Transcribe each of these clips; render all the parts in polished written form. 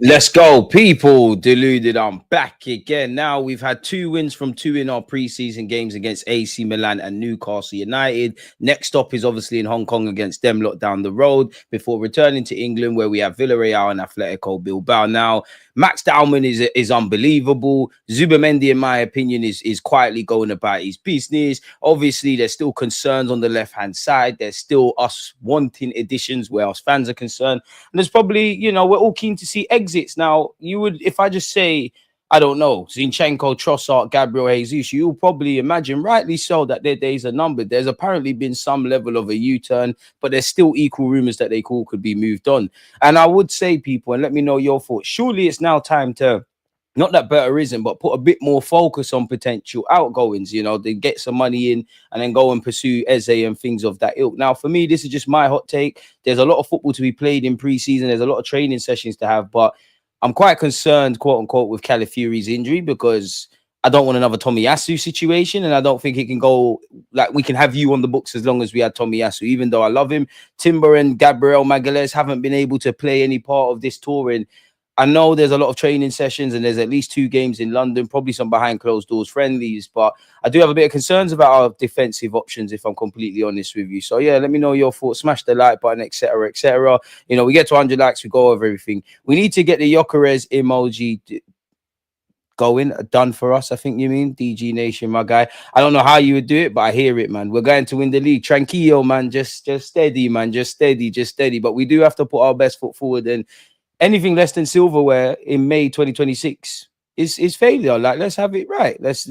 Let's go, people. Deluded. I'm back again. Now we've had 2 wins from 2 in our preseason games against AC Milan and Newcastle United. Next stop is obviously in Hong Kong against them lot down the road before returning to England, where we have Villarreal and Atletico Bilbao. Now, Max Dalman is unbelievable. Zubamendi, in my opinion, is quietly going about his business. Obviously, there's still concerns on the left-hand side. There's still us wanting additions where us fans are concerned. And there's probably, we're all keen to see exits. Now, you would, if I just say, I don't know, Zinchenko, Trossard, Gabriel Jesus, you'll probably imagine, rightly so, that their days are numbered. There's apparently been some level of a U-turn, but there's still equal rumors that they could be moved on. And I would say, people, and let me know your thoughts, surely it's now time to, not that better isn't, but put a bit more focus on potential outgoings, they get some money in and then go and pursue Eze and things of that ilk. Now, for me, this is just my hot take. There's a lot of football to be played in pre-season. There's a lot of training sessions to have, but I'm quite concerned, quote unquote, with Calafiori's injury because I don't want another Tomiyasu situation, and I don't think it can go like we can have you on the books as long as we had Tomiyasu, even though I love him. Timber and Gabriel Magalhaes haven't been able to play any part of this touring. I know there's a lot of training sessions and there's at least 2 games in London, probably some behind closed doors friendlies, but I do have a bit of concerns about our defensive options, if I'm completely honest with you. So yeah, let me know your thoughts. Smash the like button, etc., etc. We get to 100 likes, we go over everything. We need to get the Gyokeres emoji going, done for us, I think you mean. DG Nation, my guy. I don't know how you would do it, but I hear it, man. We're going to win the league. Tranquillo, man. Just steady, man. Just steady. But we do have to put our best foot forward, and anything less than silverware in May 2026 is failure. Like, let's have it right. It's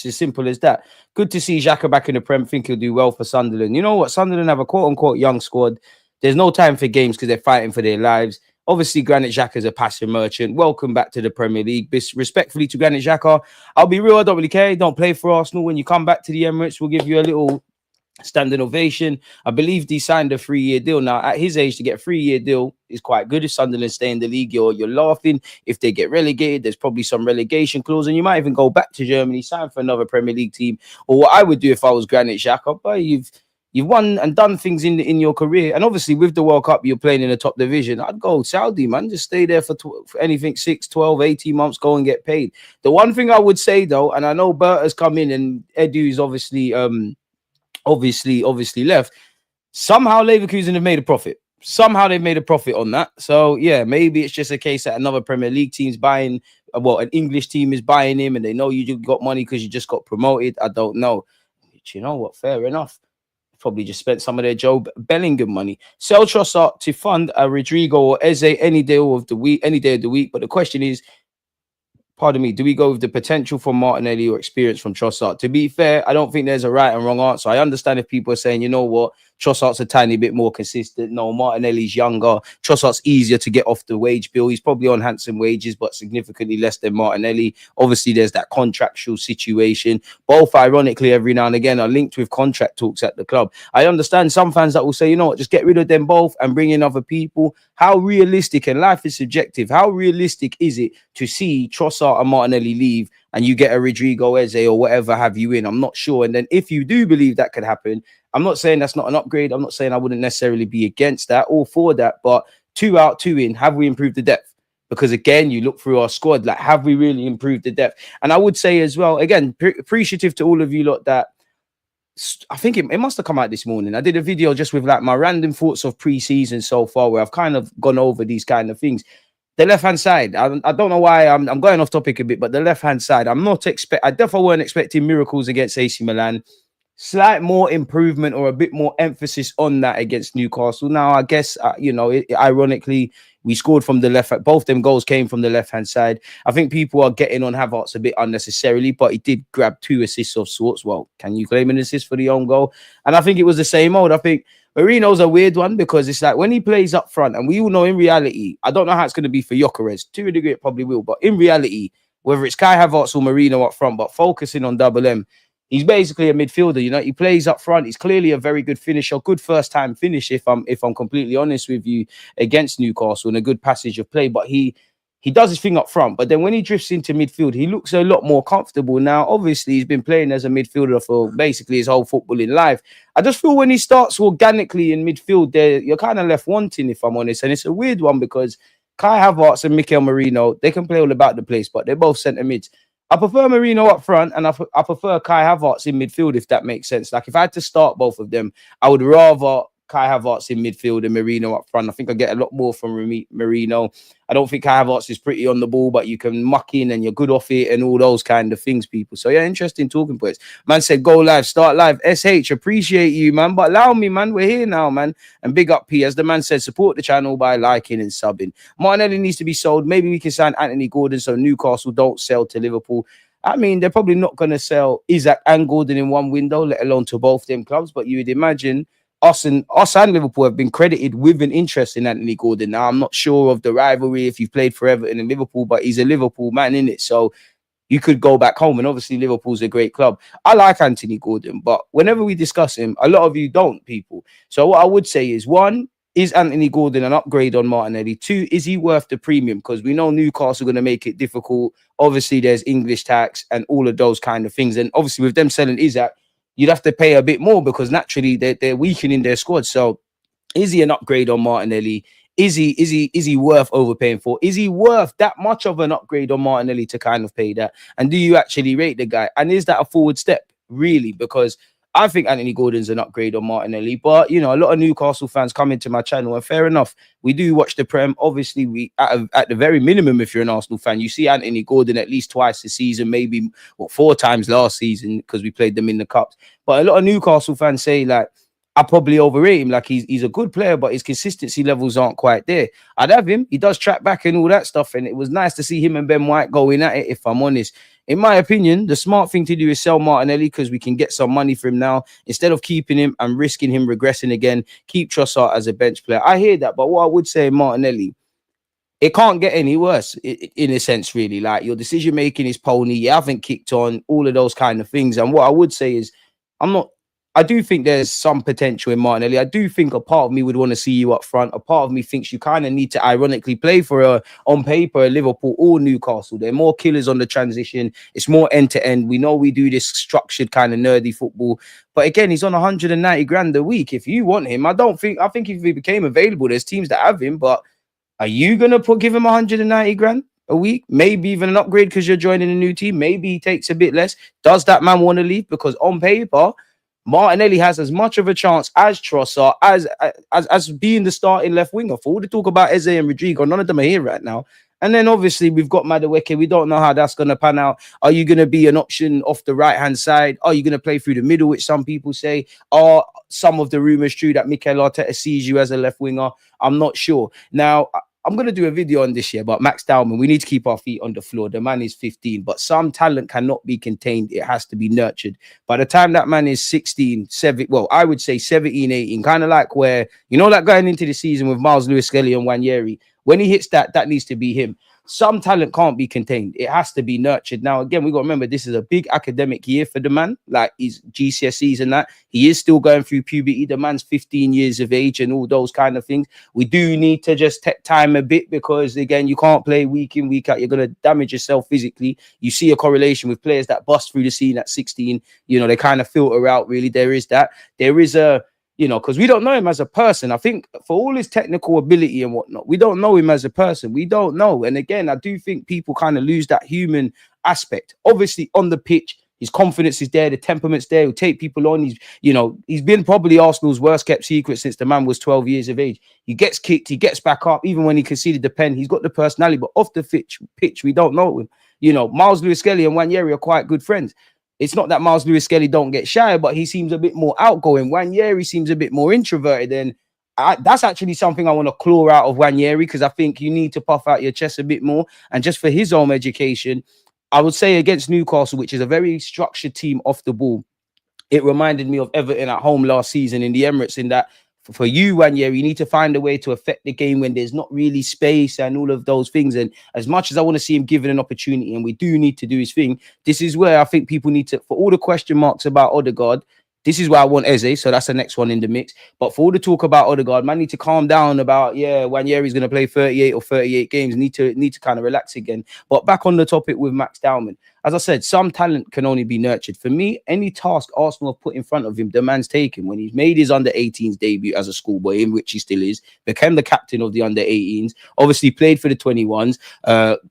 as simple as that. Good to see Xhaka back in the Prem. Think he'll do well for Sunderland. You know what? Sunderland have a quote-unquote young squad. There's no time for games because they're fighting for their lives. Obviously, Granit Xhaka is a passing merchant. Welcome back to the Premier League. Respectfully to Granit Xhaka, I'll be real. I don't really care. Don't play for Arsenal. When you come back to the Emirates, we'll give you a little standing ovation. I believe he signed a 3-year deal. Now, at his age, to get a 3-year deal is quite good. If Sunderland stay in the league, you're laughing. If they get relegated, there's probably some relegation clause, and you might even go back to Germany, sign for another Premier League team. Or what I would do if I was Granit Xhaka, but you've won and done things in your career, and obviously with the World Cup, you're playing in the top division. I'd go Saudi, man. Just stay there for anything 6, 12, 18 months, go and get paid. The one thing I would say, though, and I know Bert has come in and Edu is obviously left. Somehow Leverkusen have made a profit. Somehow they've made a profit on that. So yeah, maybe it's just a case that another Premier League team's buying, an English team is buying him, and they know you got money because you just got promoted. I don't know. But you know what? Fair enough. Probably just spent some of their Joe Bellingham money. Sell Trossard to fund a Rodrigo or Eze any day of the week. But the question is, pardon me, do we go with the potential from Martinelli or experience from Trossard? To be fair, I don't think there's a right and wrong answer. I understand if people are saying, you know what, Trossard's a tiny bit more consistent. No, Martinelli's younger. Trossard's easier to get off the wage bill. He's probably on handsome wages, but significantly less than Martinelli. Obviously, there's that contractual situation. Both, ironically, every now and again are linked with contract talks at the club. I understand some fans that will say, you know what, just get rid of them both and bring in other people. How realistic, and life is subjective, how realistic is it to see Trossard and Martinelli leave and you get a Rodrigo, Eze or whatever have you in? I'm not sure. And then if you do believe that could happen, I'm not saying that's not an upgrade. I'm not saying I wouldn't necessarily be against that or for that, but 2 out, 2 in, have we improved the depth? Because again, you look through our squad, like, have we really improved the depth? And I would say as well, again, appreciative to all of you lot that, I think it must have come out this morning. I did a video just with like my random thoughts of pre-season so far, where I've kind of gone over these kind of things. The left-hand side, I don't know why I'm going off topic a bit, but the left-hand side, I definitely weren't expecting miracles against AC Milan. Slight more improvement or a bit more emphasis on that against Newcastle. Now, I guess, ironically, we scored from the left. Both them goals came from the left-hand side. I think people are getting on Havertz a bit unnecessarily, but he did grab 2 assists of sorts. Well, can you claim an assist for the own goal? And I think it was the same old. I think Marino's a weird one because it's like when he plays up front, and we all know in reality, I don't know how it's going to be for Gyokeres. To a degree, it probably will. But in reality, whether it's Kai Havertz or Marino up front, but focusing on Double M, he's basically a midfielder. He plays up front. He's clearly a very good finisher, good first-time finish, if I'm completely honest with you, against Newcastle, and a good passage of play. But he does his thing up front. But then when he drifts into midfield, he looks a lot more comfortable. Now, obviously, he's been playing as a midfielder for basically his whole footballing life. I just feel when he starts organically in midfield, you're kind of left wanting, if I'm honest. And it's a weird one because Kai Havertz and Mikel Merino, they can play all about the place, but they're both centre mids. I prefer Merino up front, and I prefer Kai Havertz in midfield, if that makes sense. Like, if I had to start both of them, I would rather Kai Havertz in midfield and Merino up front. I think I get a lot more from Merino. I don't think Kai Havertz is pretty on the ball, but you can muck in and you're good off it and all those kind of things, people. So, yeah, interesting talking points. Man said, go live, start live. SH, appreciate you, man. But allow me, man. We're here now, man. And big up P. As the man said, support the channel by liking and subbing. Martinelli needs to be sold. Maybe we can sign Anthony Gordon so Newcastle don't sell to Liverpool. I mean, they're probably not going to sell Isaac and Gordon in one window, let alone to both them clubs. But you would imagine us and Liverpool have been credited with an interest in Anthony Gordon. Now, I'm not sure of the rivalry if you've played for Everton and Liverpool, but he's a Liverpool man, in it. So you could go back home. And obviously, Liverpool's a great club. I like Anthony Gordon, but whenever we discuss him, a lot of you don't, people. So what I would say is, one, is Anthony Gordon an upgrade on Martinelli? Two, is he worth the premium? Because we know Newcastle are going to make it difficult. Obviously, there's English tax and all of those kind of things. And obviously, with them selling Isaac, you'd have to pay a bit more because naturally they're weakening their squad. So is he an upgrade on Martinelli? Is he worth overpaying for? Is he worth that much of an upgrade on Martinelli to kind of pay that? And do you actually rate the guy? And is that a forward step, really? Because I think Anthony Gordon's an upgrade on Martinelli, but, you know, a lot of Newcastle fans come into my channel, and fair enough, we do watch the Prem. Obviously, we at the very minimum, if you're an Arsenal fan, you see Anthony Gordon at least twice this season, maybe 4 times last season because we played them in the Cups. But a lot of Newcastle fans say, like, I probably overrate him. Like, he's a good player, but his consistency levels aren't quite there. I'd have him. He does track back and all that stuff, and it was nice to see him and Ben White going at it, if I'm honest. In my opinion, the smart thing to do is sell Martinelli because we can get some money for him now. Instead of keeping him and risking him regressing again, keep Trossard as a bench player. I hear that, but what I would say, Martinelli, it can't get any worse in a sense, really. Like, your decision making is pony. You haven't kicked on, all of those kind of things. And what I would say is, I do think there's some potential in Martinelli. I do think a part of me would want to see you up front. A part of me thinks you kind of need to ironically play for on paper, Liverpool or Newcastle. They're more killers on the transition. It's more end-to-end. We know we do this structured kind of nerdy football. But again, he's on 190 grand a week. If you want him, I think if he became available, there's teams that have him. But are you going to give him 190 grand a week? Maybe even an upgrade because you're joining a new team. Maybe he takes a bit less. Does that man want to leave? Because on paper, Martinelli has as much of a chance as Trossard as being the starting left winger. For all the talk about Eze and Rodrigo, none of them are here right now. And then obviously we've got Madueke. We don't know how that's going to pan out. Are you going to be an option off the right-hand side? Are you going to play through the middle, which some people say? Are some of the rumours true that Mikel Arteta sees you as a left winger? I'm not sure. Now, I'm going to do a video on this year about Max Dowman. We need to keep our feet on the floor. The man is 15, but some talent cannot be contained. It has to be nurtured. By the time that man is 16, 7, well, I would say 17, 18, kind of like where, you know, like going into the season with Miles Lewis-Skelly and Wanyeri, when he hits that needs to be him. Some talent can't be contained. It has to be nurtured. Now, again, we got to remember this is a big academic year for the man. Like, his GCSEs and that. He is still going through puberty. The man's 15 years of age and all those kind of things. We do need to just take time a bit because, again, you can't play week in, week out. You're going to damage yourself physically. You see a correlation with players that bust through the scene at 16. You know, they kind of filter out, really. There is that. There is a... You know, because we don't know him as a person. I think for all his technical ability and whatnot, we don't know him as a person. We don't know. And again, I do think people kind of lose that human aspect. Obviously, on the pitch, his confidence is there. The temperament's there. He'll take people on. He's been probably Arsenal's worst kept secret since the man was 12 years of age. He gets kicked. He gets back up. Even when he conceded the pen, he's got the personality. But off the pitch, we don't know him. You know, Miles Lewis-Skelly and Wanyeri are quite good friends. It's not that Miles Lewis-Skelly don't get shy, but he seems a bit more outgoing. Wanyeri seems a bit more introverted. And that's actually something I want to claw out of Wanyeri because I think you need to puff out your chest a bit more. And just for his own education, I would say against Newcastle, which is a very structured team off the ball, it reminded me of Everton at home last season in the Emirates in that for you, Wanyeri, you need to find a way to affect the game when there's not really space and all of those things. And as much as I want to see him given an opportunity and we do need to do his thing, this is where I think people need to, for all the question marks about Odegaard, This is why I want Eze, so that's the next one in the mix. But for all the talk about Odegaard, man, need to calm down about Wanyeri's going to play 38 or 38 games. Need to kind of relax again. But back on the topic with Max Dowman, as I said, some talent can only be nurtured. For me, any task Arsenal have put in front of him, the man's taken. When he's made his under-18s debut as a schoolboy, in which he still is, became the captain of the under-18s, obviously played for the 21s,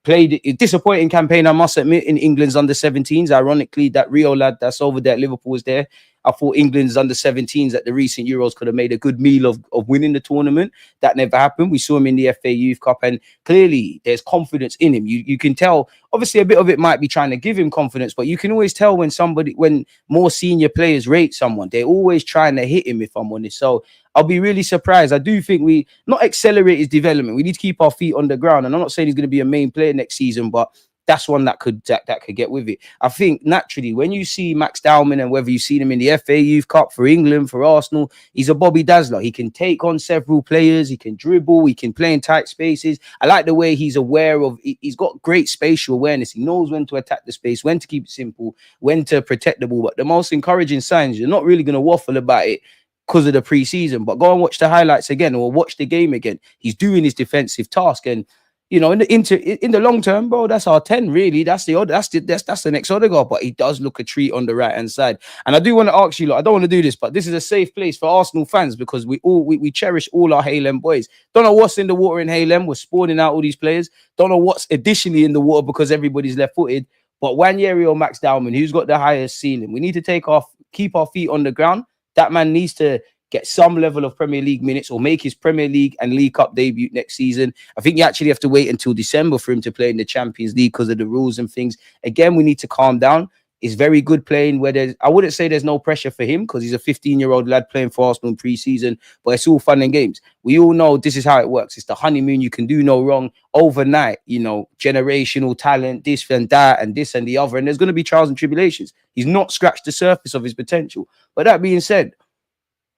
played a disappointing campaign, I must admit, in England's under-17s. Ironically, that Rio lad that's over there at Liverpool was there. I thought England's under-17s at the recent Euros could have made a good meal of winning the tournament. That never happened. We saw him in the FA Youth Cup, and clearly there's confidence in him. You can tell, obviously a bit of it might be trying to give him confidence, but you can always tell when more senior players rate someone, they're always trying to hit him, if I'm honest. So I'll be really surprised. I do think we not accelerate his development. We need to keep our feet on the ground. And I'm not saying he's going to be a main player next season, but that's one that could get with it. I think naturally, when you see Max Dowman, and whether you've seen him in the FA Youth Cup for England, for Arsenal, he's a Bobby Dazzler. He can take on several players. He can dribble. He can play in tight spaces. I like the way he's aware of. He's got great spatial awareness. He knows when to attack the space, when to keep it simple, when to protect the ball. But the most encouraging signs, you're not really going to waffle about it because of the preseason, but go and watch the highlights again or watch the game again. He's doing his defensive task, and in the long term, bro, that's our 10. Really, that's the next Odegaard. But he does look a treat on the right hand side. And I do want to ask you, I don't want to do this, but this is a safe place for Arsenal fans because we cherish all our Halem boys. Don't know what's in the water in Halem. We're spawning out all these players. Don't know what's additionally in the water because everybody's left footed. But Wanyeri or Max Dowman, who's got the highest ceiling? We need to keep our feet on the ground. That man needs to get some level of Premier League minutes or make his Premier League and League Cup debut next season. I think you actually have to wait until December for him to play in the Champions League because of the rules and things. Again, we need to calm down. He's very good playing where I wouldn't say there's no pressure for him because he's a 15-year-old lad playing for Arsenal in pre-season, but it's all fun and games. We all know this is how it works. It's the honeymoon. You can do no wrong overnight, generational talent, this and that and this and the other. And there's going to be trials and tribulations. He's not scratched the surface of his potential. But that being said,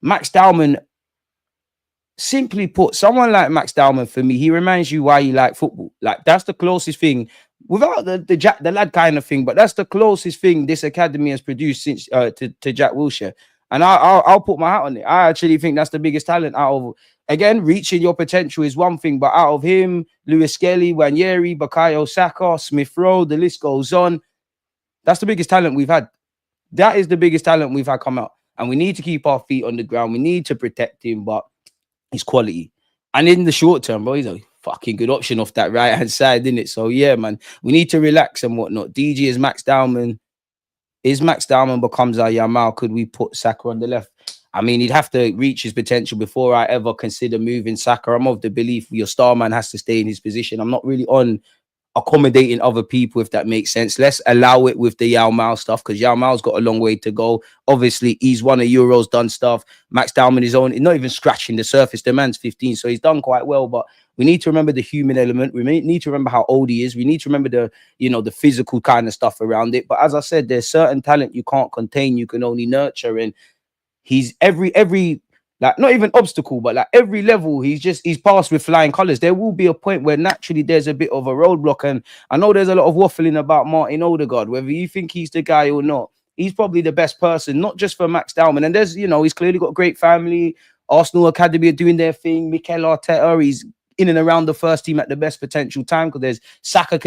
Max Dowman, simply put, someone like Max Dowman, for me, he reminds you why you like football. Like, that's the closest thing, without the lad kind of thing, but that's the closest thing this academy has produced since to Jack Wilshere. And I'll put my hat on it. I actually think that's the biggest talent out of, again, reaching your potential is one thing, but out of him, Lewis Skelly, Wanyeri, Bukayo Saka, Smith Rowe, the list goes on. That's the biggest talent we've had. That is the biggest talent we've had come out. And we need to keep our feet on the ground. We need to protect him, but he's quality. And in the short term, bro, he's a fucking good option off that right-hand side, isn't it? So, yeah, man, we need to relax and whatnot. DG is Max Dowman. Is Max Dowman becomes our Yamal? Could we put Saka on the left? I mean, he'd have to reach his potential before I ever consider moving Saka. I'm of the belief your star man has to stay in his position. I'm not really on accommodating other people, if that makes sense. Let's allow it with the Yao Mao stuff because Yao Mao's got a long way to go. Obviously, he's won a Euros, done stuff. Max Dowman is not even scratching the surface. The man's 15, so he's done quite well. But we need to remember the human element. We need to remember how old he is. We need to remember the physical kind of stuff around it. But as I said, there's certain talent you can't contain. You can only nurture, and he's every. Like, not even obstacle, but like every level, he's passed with flying colors. There will be a point where naturally there's a bit of a roadblock. And I know there's a lot of waffling about Martin Odegaard, whether you think he's the guy or not. He's probably the best person, not just for Max Dowman. And there's, he's clearly got a great family. Arsenal Academy are doing their thing. Mikel Arteta, he's in and around the first team at the best potential time because there's Saka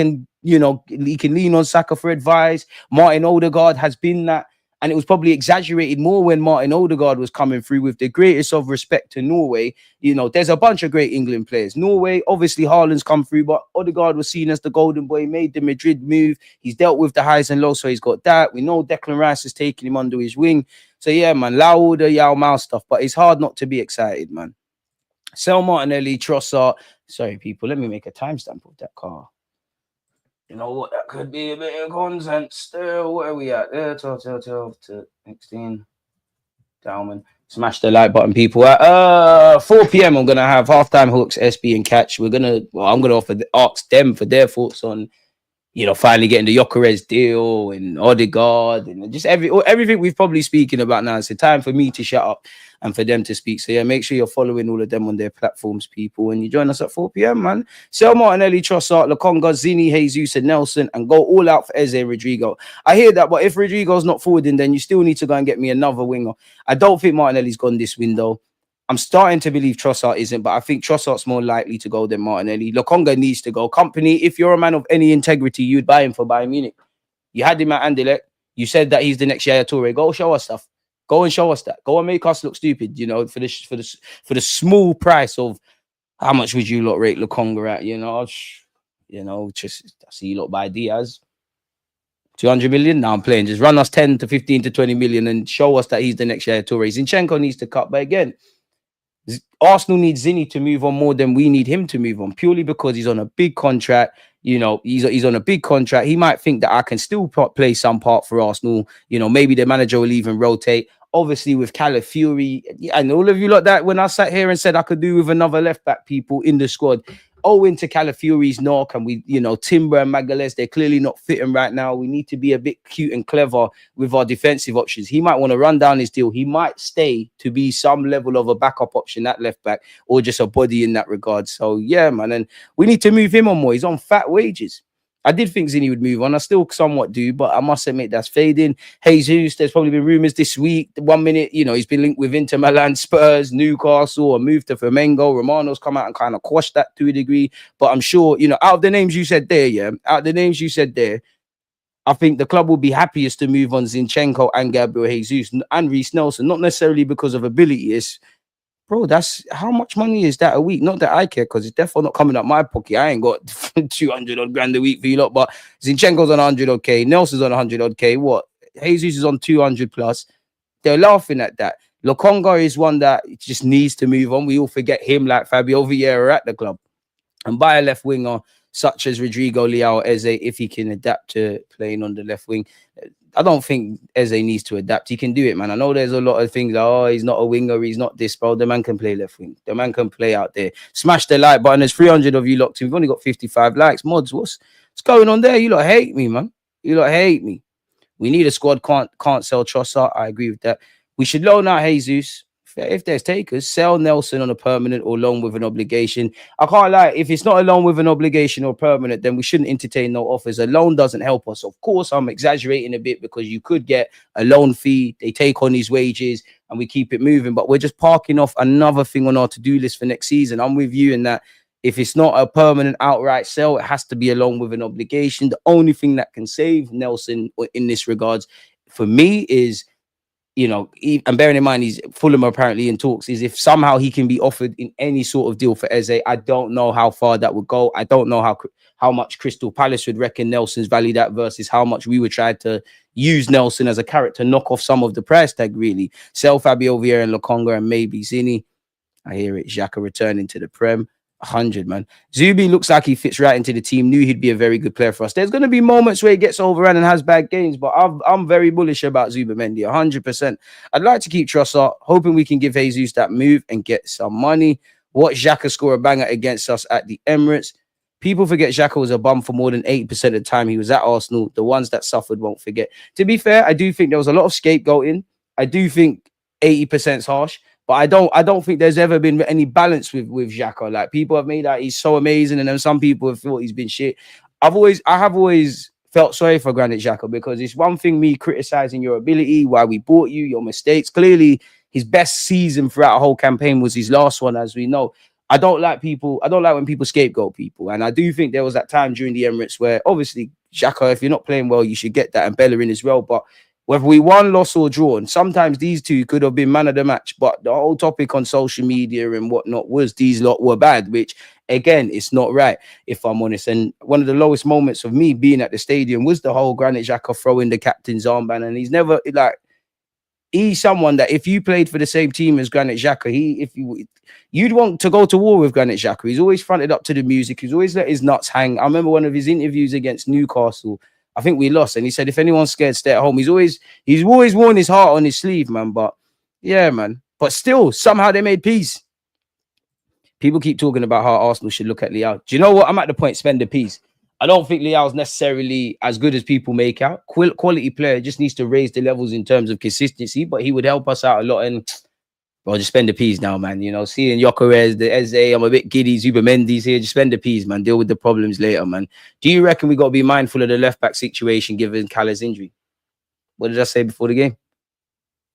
he can lean on Saka for advice. Martin Odegaard has been that. And it was probably exaggerated more when Martin Odegaard was coming through. With the greatest of respect to Norway, there's a bunch of great England players. Norway, obviously, Haaland's come through, but Odegaard was seen as the golden boy, made the Madrid move. He's dealt with the highs and lows, so he's got that. We know Declan Rice has taken him under his wing. So, yeah, man, allow all the Yao Mao stuff, but it's hard not to be excited, man. Sell Martinelli, Trossard. Sorry, people, let me make a timestamp of that car. You know what? That could be a bit of content still. Where are we at? There, 12 to 16. Dowman. Smash the like button, people. At 4 p.m. I'm going to have halftime hooks, SB and catch. I'm going to ask them for their thoughts on, finally getting the Gyokeres deal and Odegaard and just everything we've probably speaking about now. It's a time for me to shut up and for them to speak. So yeah, make sure you're following all of them on their platforms, people. And you join us at 4 p.m, man. Sell Martinelli, Trossard, Lokonga, Zini, Jesus, and Nelson, and go all out for Eze Rodrigo. I hear that, but if Rodrigo's not forwarding, then you still need to go and get me another winger. I don't think Martinelli's gone this window. I'm starting to believe Trossard isn't, but I think Trossard's more likely to go than Martinelli. Lokonga needs to go. Company, if you're a man of any integrity, you'd buy him for Bayern Munich. You had him at Anderlecht. You said that he's the next Yaya Toure. Go show us stuff. Go and show us that. Go and make us look stupid, for the small price of how much would you lot rate Lokonga at, just I see you lot buy Diaz. 200 million? Now I'm playing. Just run us 10 to 15 to 20 million and show us that he's the next Yaya Toure. Zinchenko needs to cut, but again, Arsenal needs Zini to move on more than we need him to move on, purely because he's on a big contract. He's on a big contract. He might think that I can still play some part for Arsenal. Maybe the manager will even rotate. Obviously, with Calafiori and all of you like that, when I sat here and said I could do with another left back people in the squad, owing to Calafiori's knock and Timber and Magalhaes, they're clearly not fitting right now. We need to be a bit cute and clever with our defensive options. He might want to run down his deal. He might stay to be some level of a backup option at left back or just a body in that regard. So yeah, man, and we need to move him on more. He's on fat wages. I did think Zini would move on. I still somewhat do, but I must admit that's fading. Jesus, there's probably been rumours this week. 1 minute, he's been linked with Inter Milan, Spurs, Newcastle, a move to Flamengo. Romano's come out and kind of quashed that to a degree. But I'm sure, out of the names you said there, I think the club will be happiest to move on Zinchenko and Gabriel Jesus and Reece Nelson, not necessarily because of ability. It's, bro, that's how much money is that a week? Not that I care, because it's definitely not coming up my pocket. I ain't got 200 odd grand a week for you lot, but Zinchenko's on 100 odd K, Nelson's on 100 odd K. What? Jesus is on 200 plus. They're laughing at that. Lokonga is one that just needs to move on. We all forget him like Fabio Vieira at the club. And buy a left winger such as Rodrigo, Leao, Eze, if he can adapt to playing on the left wing. I don't think Eze needs to adapt. He can do it, man. I know there's a lot of things like, he's not a winger, he's not this, bro. The man can play left wing. The man can play out there. Smash the like button. There's 300 of you locked in. We've only got 55 likes. Mods, what's going on there? You lot hate me, man. You lot hate me. We need a squad. Can't sell Trossard. I agree with that. We should loan out Jesus. If there's takers, sell Nelson on a permanent or loan with an obligation. I can't lie. If it's not a loan with an obligation or permanent, then we shouldn't entertain no offers. A loan doesn't help us. Of course, I'm exaggerating a bit because you could get a loan fee. They take on his wages and we keep it moving. But we're just parking off another thing on our to-do list for next season. I'm with you in that if it's not a permanent outright sell, it has to be a loan with an obligation. The only thing that can save Nelson in this regards for me is, and bearing in mind he's Fulham apparently in talks, is if somehow he can be offered in any sort of deal for Eze. I don't know how far that would go. I don't know how much Crystal Palace would reckon Nelson's valued at versus how much we would try to use Nelson as a carrot to knock off some of the price tag, really. Sell Fabio Vieira and Lokonga and maybe Zini. I hear it. Xhaka returning to the Prem. 100, man. Zubi looks like he fits right into the team. Knew he'd be a very good player for us. There's going to be moments where he gets overrun and has bad games, but I'm very bullish about Zubimendi, 100%. I'd like to keep Trossard, hoping we can give Jesus that move and get some money. Watch Xhaka score a banger against us at the Emirates. People forget Xhaka was a bum for more than 80% of the time he was at Arsenal. The ones that suffered won't forget. To be fair, I do think there was a lot of scapegoating. I do think 80% is harsh. But I don't think there's ever been any balance with Xhaka. Like, people have made that he's so amazing, and then some people have thought he's been shit. I have always felt sorry for Granit Xhaka, because it's one thing me criticizing your ability, why we bought you, your mistakes. Clearly, his best season throughout a whole campaign was his last one, as we know. I don't like when people scapegoat people. And I do think there was that time during the Emirates where obviously Xhaka, if you're not playing well, you should get that, and Bellerin as well. But whether we won, lost, or drawn, sometimes these two could have been man of the match. But the whole topic on social media and whatnot was these lot were bad, which, again, it's not right, if I'm honest. And one of the lowest moments of me being at the stadium was the whole Granit Xhaka throwing the captain's armband. And he's never, he's someone that if you played for the same team as Granit Xhaka, you'd want to go to war with Granit Xhaka. He's always fronted up to the music. He's always let his nuts hang. I remember one of his interviews against Newcastle. I think we lost, and he said, if anyone's scared, stay at home. He's always worn his heart on his sleeve, man. But yeah, man. But still, somehow they made peace. People keep talking about how Arsenal should look at Leao. Do you know what? I'm at the point, spend the peace. I don't think Leao's necessarily as good as people make out. Quality player, just needs to raise the levels in terms of consistency, but he would help us out a lot. And bro, just spend the peas now, man. You know, seeing Gyokeres, the Eze, I'm a bit giddy. Zuba Mendy's here. Just spend the peas, man. Deal with the problems later, man. Do you reckon we got to be mindful of the left back situation given Call's injury? What did I say before the game?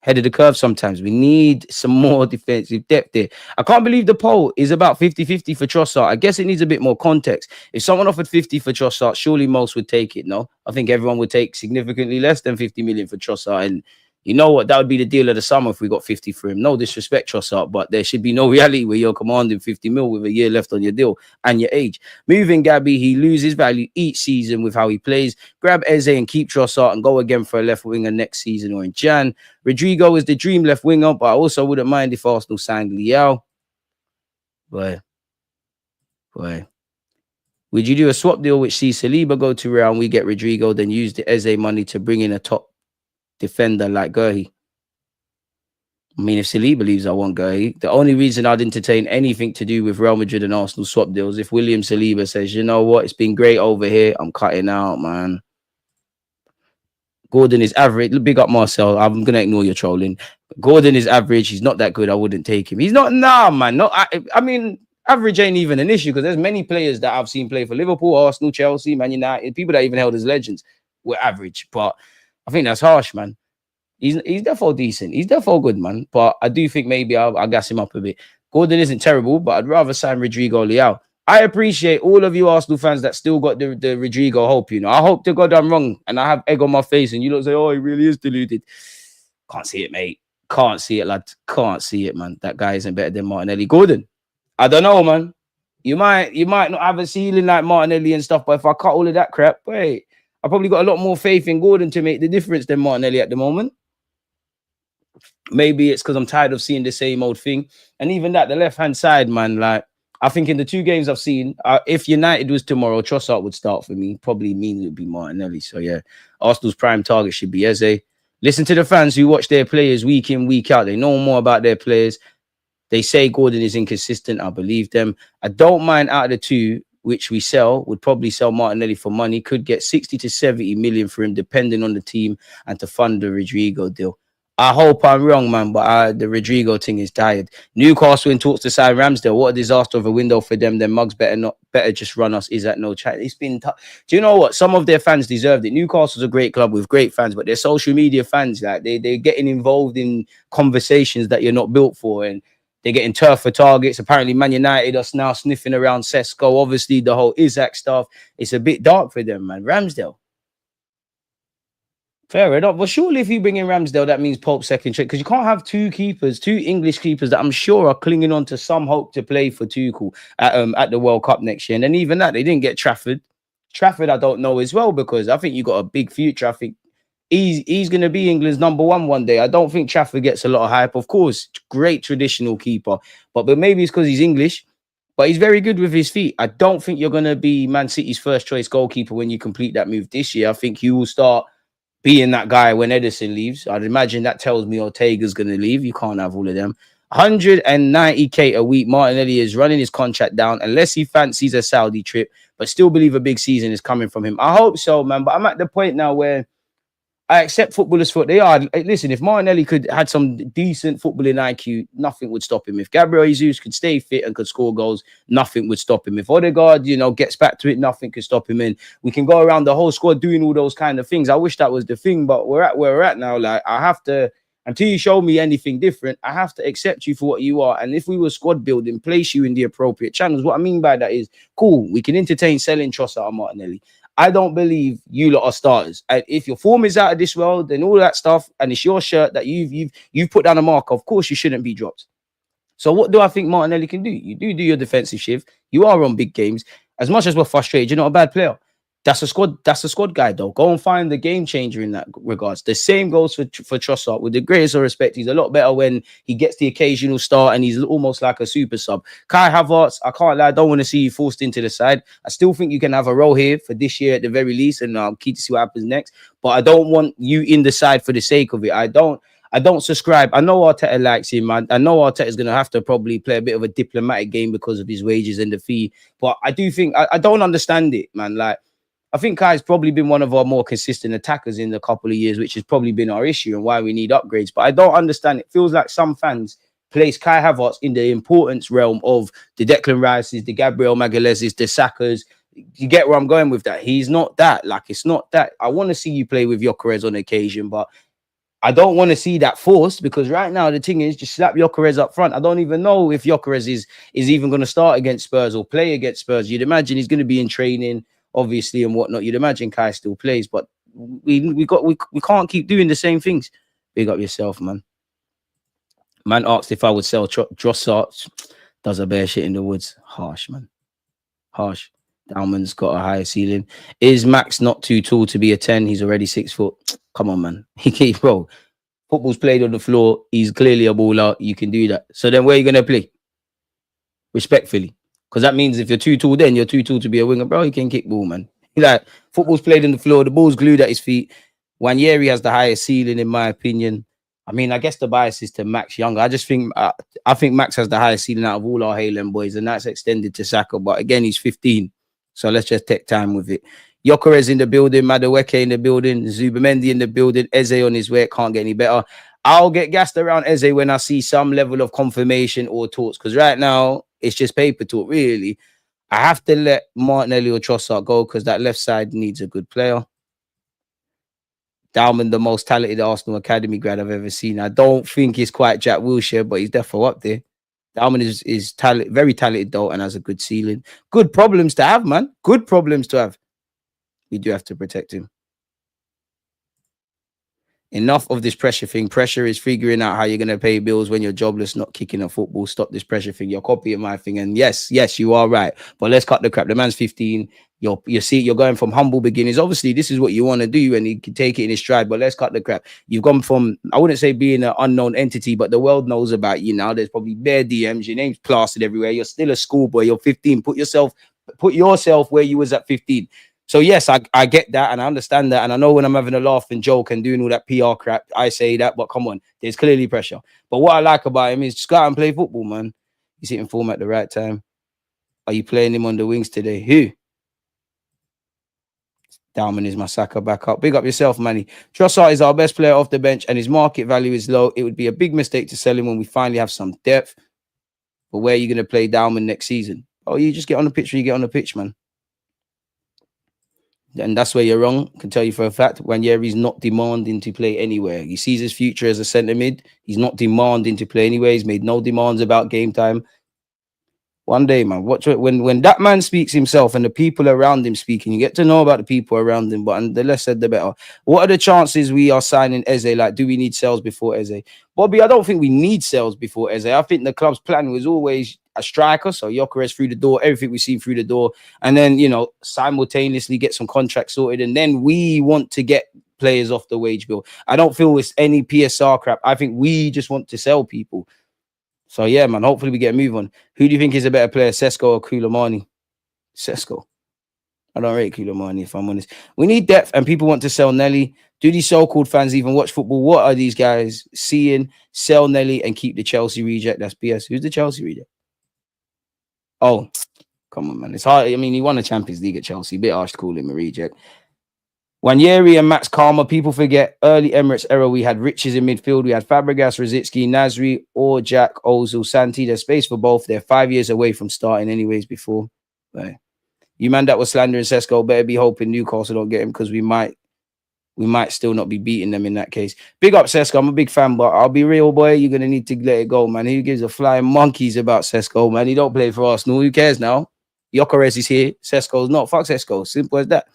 Head of the curve sometimes. We need some more defensive depth there. I can't believe the poll is about 50-50 for Trossard. I guess it needs a bit more context. If someone offered 50 for Trossard, surely most would take it, no? I think everyone would take significantly less than 50 million for Trossard. And you know what? That would be the deal of the summer if we got 50 for him. No disrespect, Trossard, but there should be no reality where you're commanding 50 mil with a year left on your deal and your age. Moving Gabby, he loses value each season with how he plays. Grab Eze and keep Trossard and go again for a left winger next season or in Jan. Rodrigo is the dream left winger, but I also wouldn't mind if Arsenal signed Leao. Boy. Would you do a swap deal which sees Saliba go to Real and we get Rodrigo, then use the Eze money to bring in a top defender like Gerhi? I mean, if Saliba leaves, I want Gerhi. The only reason I'd entertain anything to do with Real Madrid and Arsenal swap deals, if William Saliba says, you know what, it's been great over here, I'm cutting out, man. Gordon is average. Big up Marcel. I'm going to ignore your trolling. Gordon is average. He's not that good. I wouldn't take him. He's not, man. I mean, average ain't even an issue because there's many players that I've seen play for Liverpool, Arsenal, Chelsea, Man United, people that even held as legends were average. But I think that's harsh, man. He's definitely decent. He's definitely good, man. But I do think maybe I'll gas him up a bit. Gordon isn't terrible, but I'd rather sign Rodrigo Leao. I appreciate all of you Arsenal fans that still got the Rodrigo hope, you know. I hope to God I'm wrong and I have egg on my face and you don't say, oh, he really is deluded. Can't see it, mate. Can't see it, lad. Can't see it, man. That guy isn't better than Martinelli. Gordon, I don't know, man. You might not have a ceiling like Martinelli and stuff, but if I cut all of that crap, wait, I probably got a lot more faith in Gordon to make the difference than Martinelli at the moment. Maybe it's because I'm tired of seeing the same old thing. And even that, the left-hand side, man, like, I think in the two games I've seen, if United was tomorrow, Trossard would start for me. Probably means it would be Martinelli. So, yeah, Arsenal's prime target should be Eze. Listen to the fans who watch their players week in, week out. They know more about their players. They say Gordon is inconsistent. I believe them. I don't mind out of the two, which we sell, would probably sell Martinelli for money. Could get 60 to 70 million for him, depending on the team, and to fund the Rodrigo deal. I hope I'm wrong, man, but the Rodrigo thing is tired. Newcastle in talks to sign Ramsdale. What a disaster of a window for them. Then Muggs better just run us. Is that no chat? It's been tough. Do you know what? Some of their fans deserved it. Newcastle's a great club with great fans, but their social media fans, like they're getting involved in conversations that you're not built for, and they're getting turf for targets. Apparently, Man United are now sniffing around Sesko. Obviously, the whole Isaac stuff. It's a bit dark for them, man. Ramsdale. Fair enough. Well, surely if you bring in Ramsdale, that means Pope second trick because you can't have two English keepers that I'm sure are clinging on to some hope to play for Tuchel at the World Cup next year. And then even that, they didn't get Trafford. Trafford, I don't know as well because I think you got a big future. I think he's going to be England's number one day. I don't think Trafford gets a lot of hype. Of course, great traditional keeper, but maybe it's because he's English. But he's very good with his feet. I don't think you're going to be Man City's first choice goalkeeper when you complete that move this year. I think you will start being that guy when Edison leaves. I'd imagine that tells me Ortega's going to leave. You can't have all of them. 190k a week. Martinelli is running his contract down unless he fancies a Saudi trip, but still believe a big season is coming from him. I hope so, man. But I'm at the point now where I accept footballers for what they are. Listen, if Martinelli had some decent footballing IQ, nothing would stop him. If Gabriel Jesus could stay fit and could score goals, nothing would stop him. If Odegaard, gets back to it, nothing could stop him. And we can go around the whole squad doing all those kind of things. I wish that was the thing, but we're at where we're at now. Like, I have to, until you show me anything different, I have to accept you for what you are. And if we were squad building, place you in the appropriate channels. What I mean by that is, cool, we can entertain selling Trossard and Martinelli. I don't believe you lot are starters. And if your form is out of this world, then all that stuff, and it's your shirt that you've put down a mark, of course you shouldn't be dropped. So what do I think Martinelli can do? You do your defensive shift. You are on big games. As much as we're frustrated, you're not a bad player. That's a squad guy, though. Go and find the game changer in that regards. The same goes for Trossard. With the greatest of respect, he's a lot better when he gets the occasional start and he's almost like a super sub. Kai Havertz, I can't lie, I don't want to see you forced into the side. I still think you can have a role here for this year at the very least, and I'll keep to see what happens next. But I don't want you in the side for the sake of it. I don't subscribe. I know Arteta likes him, man. I know Arteta is going to have to probably play a bit of a diplomatic game because of his wages and the fee. But I do think I don't understand it, man. Like, I think Kai's probably been one of our more consistent attackers in a couple of years, which has probably been our issue and why we need upgrades. But I don't understand. It feels like some fans place Kai Havertz in the importance realm of the Declan Rices, the Gabriel Magalhães, the Sakas. You get where I'm going with that? He's not that. Like, it's not that. I want to see you play with Gyokeres on occasion, but I don't want to see that forced, because right now the thing is just slap Gyokeres up front. I don't even know if Gyokeres is even going to start against Spurs or play against Spurs. You'd imagine he's going to be in training, obviously, and whatnot. You'd imagine Kai still plays, but we can't keep doing the same things. Big up yourself, man. Man asked if I would sell Trossard. Does a bear shit in the woods. Harsh, man. Harsh. Dalman's got a higher ceiling. Is Max not too tall to be a 10? He's already 6 foot. Come on, man. Bro, football's played on the floor. He's clearly a baller. You can do that. So then where are you going to play? Respectfully. Because that means if you're too tall, then you're too tall to be a winger. Bro, he can kick ball, man. Like, football's played on the floor. The ball's glued at his feet. Wanyeri has the highest ceiling, in my opinion. I mean, I guess the bias is to Max Younger. I just think I think Max has the highest ceiling out of all our Haaland boys, and that's extended to Saka. But again, he's 15. So let's just take time with it. Gyokeres in the building, Madueke in the building, Zubamendi in the building, Eze on his way. It can't get any better. I'll get gassed around Eze when I see some level of confirmation or talks, because right now it's just paper talk, really. I have to let Martinelli or Trossard go because that left side needs a good player. Dalman, the most talented Arsenal Academy grad I've ever seen. I don't think he's quite Jack Wilshere, but he's definitely up there. Dalman is very talented though, and has a good ceiling. Good problems to have, man. Good problems to have. We do have to protect him. Enough of this pressure thing. Pressure is figuring out how you're going to pay bills when you're jobless, not kicking a football. Stop this pressure thing. You're copying my thing. And yes, you are right. But let's cut the crap. The man's 15. You're going from humble beginnings. Obviously, this is what you want to do, and you can take it in his stride. But let's cut the crap. You've gone from, I wouldn't say being an unknown entity, but the world knows about you now. There's probably bare DMs. Your name's plastered everywhere. You're still a schoolboy. You're 15. Put yourself where you was at 15. So yes, I get that and I understand that. And I know when I'm having a laugh and joke and doing all that PR crap, I say that, but come on, there's clearly pressure. But what I like about him is just go out and play football, man. He's hitting form at the right time. Are you playing him on the wings today? Who? Dalman is my Saka backup. Big up yourself, Manny. Trossard is our best player off the bench and his market value is low. It would be a big mistake to sell him when we finally have some depth. But where are you going to play Dalman next season? Oh, you just get on the pitch when you get on the pitch, man. And that's where you're wrong. I can tell you for a fact, Wanyeri's not demanding to play anywhere. He sees his future as a centre mid. He's not demanding to play anywhere. He's made no demands about game time. One day, man, watch it. When that man speaks himself and the people around him speaking, you get to know about the people around him. But the less said, the better. What are the chances we are signing Eze? Like, do we need sales before Eze? Bobby, I don't think we need sales before Eze. I think the club's plan was always a striker, so Gyokeres through the door, everything we've seen through the door, and then, you know, simultaneously get some contracts sorted, and then we want to get players off the wage bill. I don't feel it's any PSR crap. I think we just want to sell people. So yeah, man, hopefully we get a move on. Who do you think is a better player, Sesko or Koulibaly? Sesko. I don't rate Koulibaly, if I'm honest. We need depth, and people want to sell Nelly. Do these so-called fans even watch football? What are these guys seeing? Sell Nelly and keep the Chelsea reject. That's BS. Who's the Chelsea reject? Oh, come on, man. It's hard. I mean, he won a Champions League at Chelsea. A bit harsh to call him a reject. Wanyeri and Max Karma. People forget early Emirates era. We had Riches in midfield. We had Fabregas, Rosicky, Nasri, or Jack, Ozil, Santi. There's space for both. They're 5 years away from starting anyways before. Right. You man that was slandering Sesko better be hoping Newcastle don't get him, because we might still not be beating them in that case. Big up Sesko. I'm a big fan, but I'll be real, boy. You're going to need to let it go, man. Who gives a flying monkeys about Sesko, man? He don't play for Arsenal. Who cares now? Gyokeres is here. Sesko's not. Fuck Sesko. Simple as that.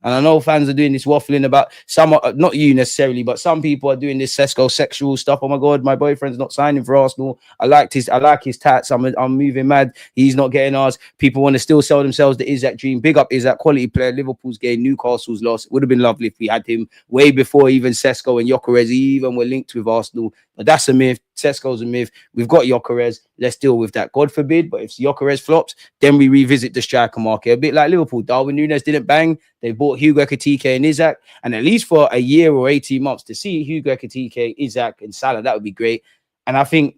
And I know fans are doing this waffling about some, not you necessarily, but some people are doing this Sesko sexual stuff. Oh my God, my boyfriend's not signing for Arsenal. I like his tats. I'm moving mad. He's not getting ours. People want to still sell themselves the Isak dream. Big up Isak, quality player. Liverpool's gained, Newcastle's lost. It would have been lovely if we had him way before even Sesko and Gyokeres even were linked with Arsenal. But that's a myth. Sesko's a myth. We've got Gyokeres. Let's deal with that. God forbid, but if Gyokeres flops, then we revisit the striker market. A bit like Liverpool. Darwin Núñez didn't bang. They bought Hugo Ekitike and Isak. And at least for a year or 18 months to see Hugo Ekitike, Isak, and Salah, that would be great. And I think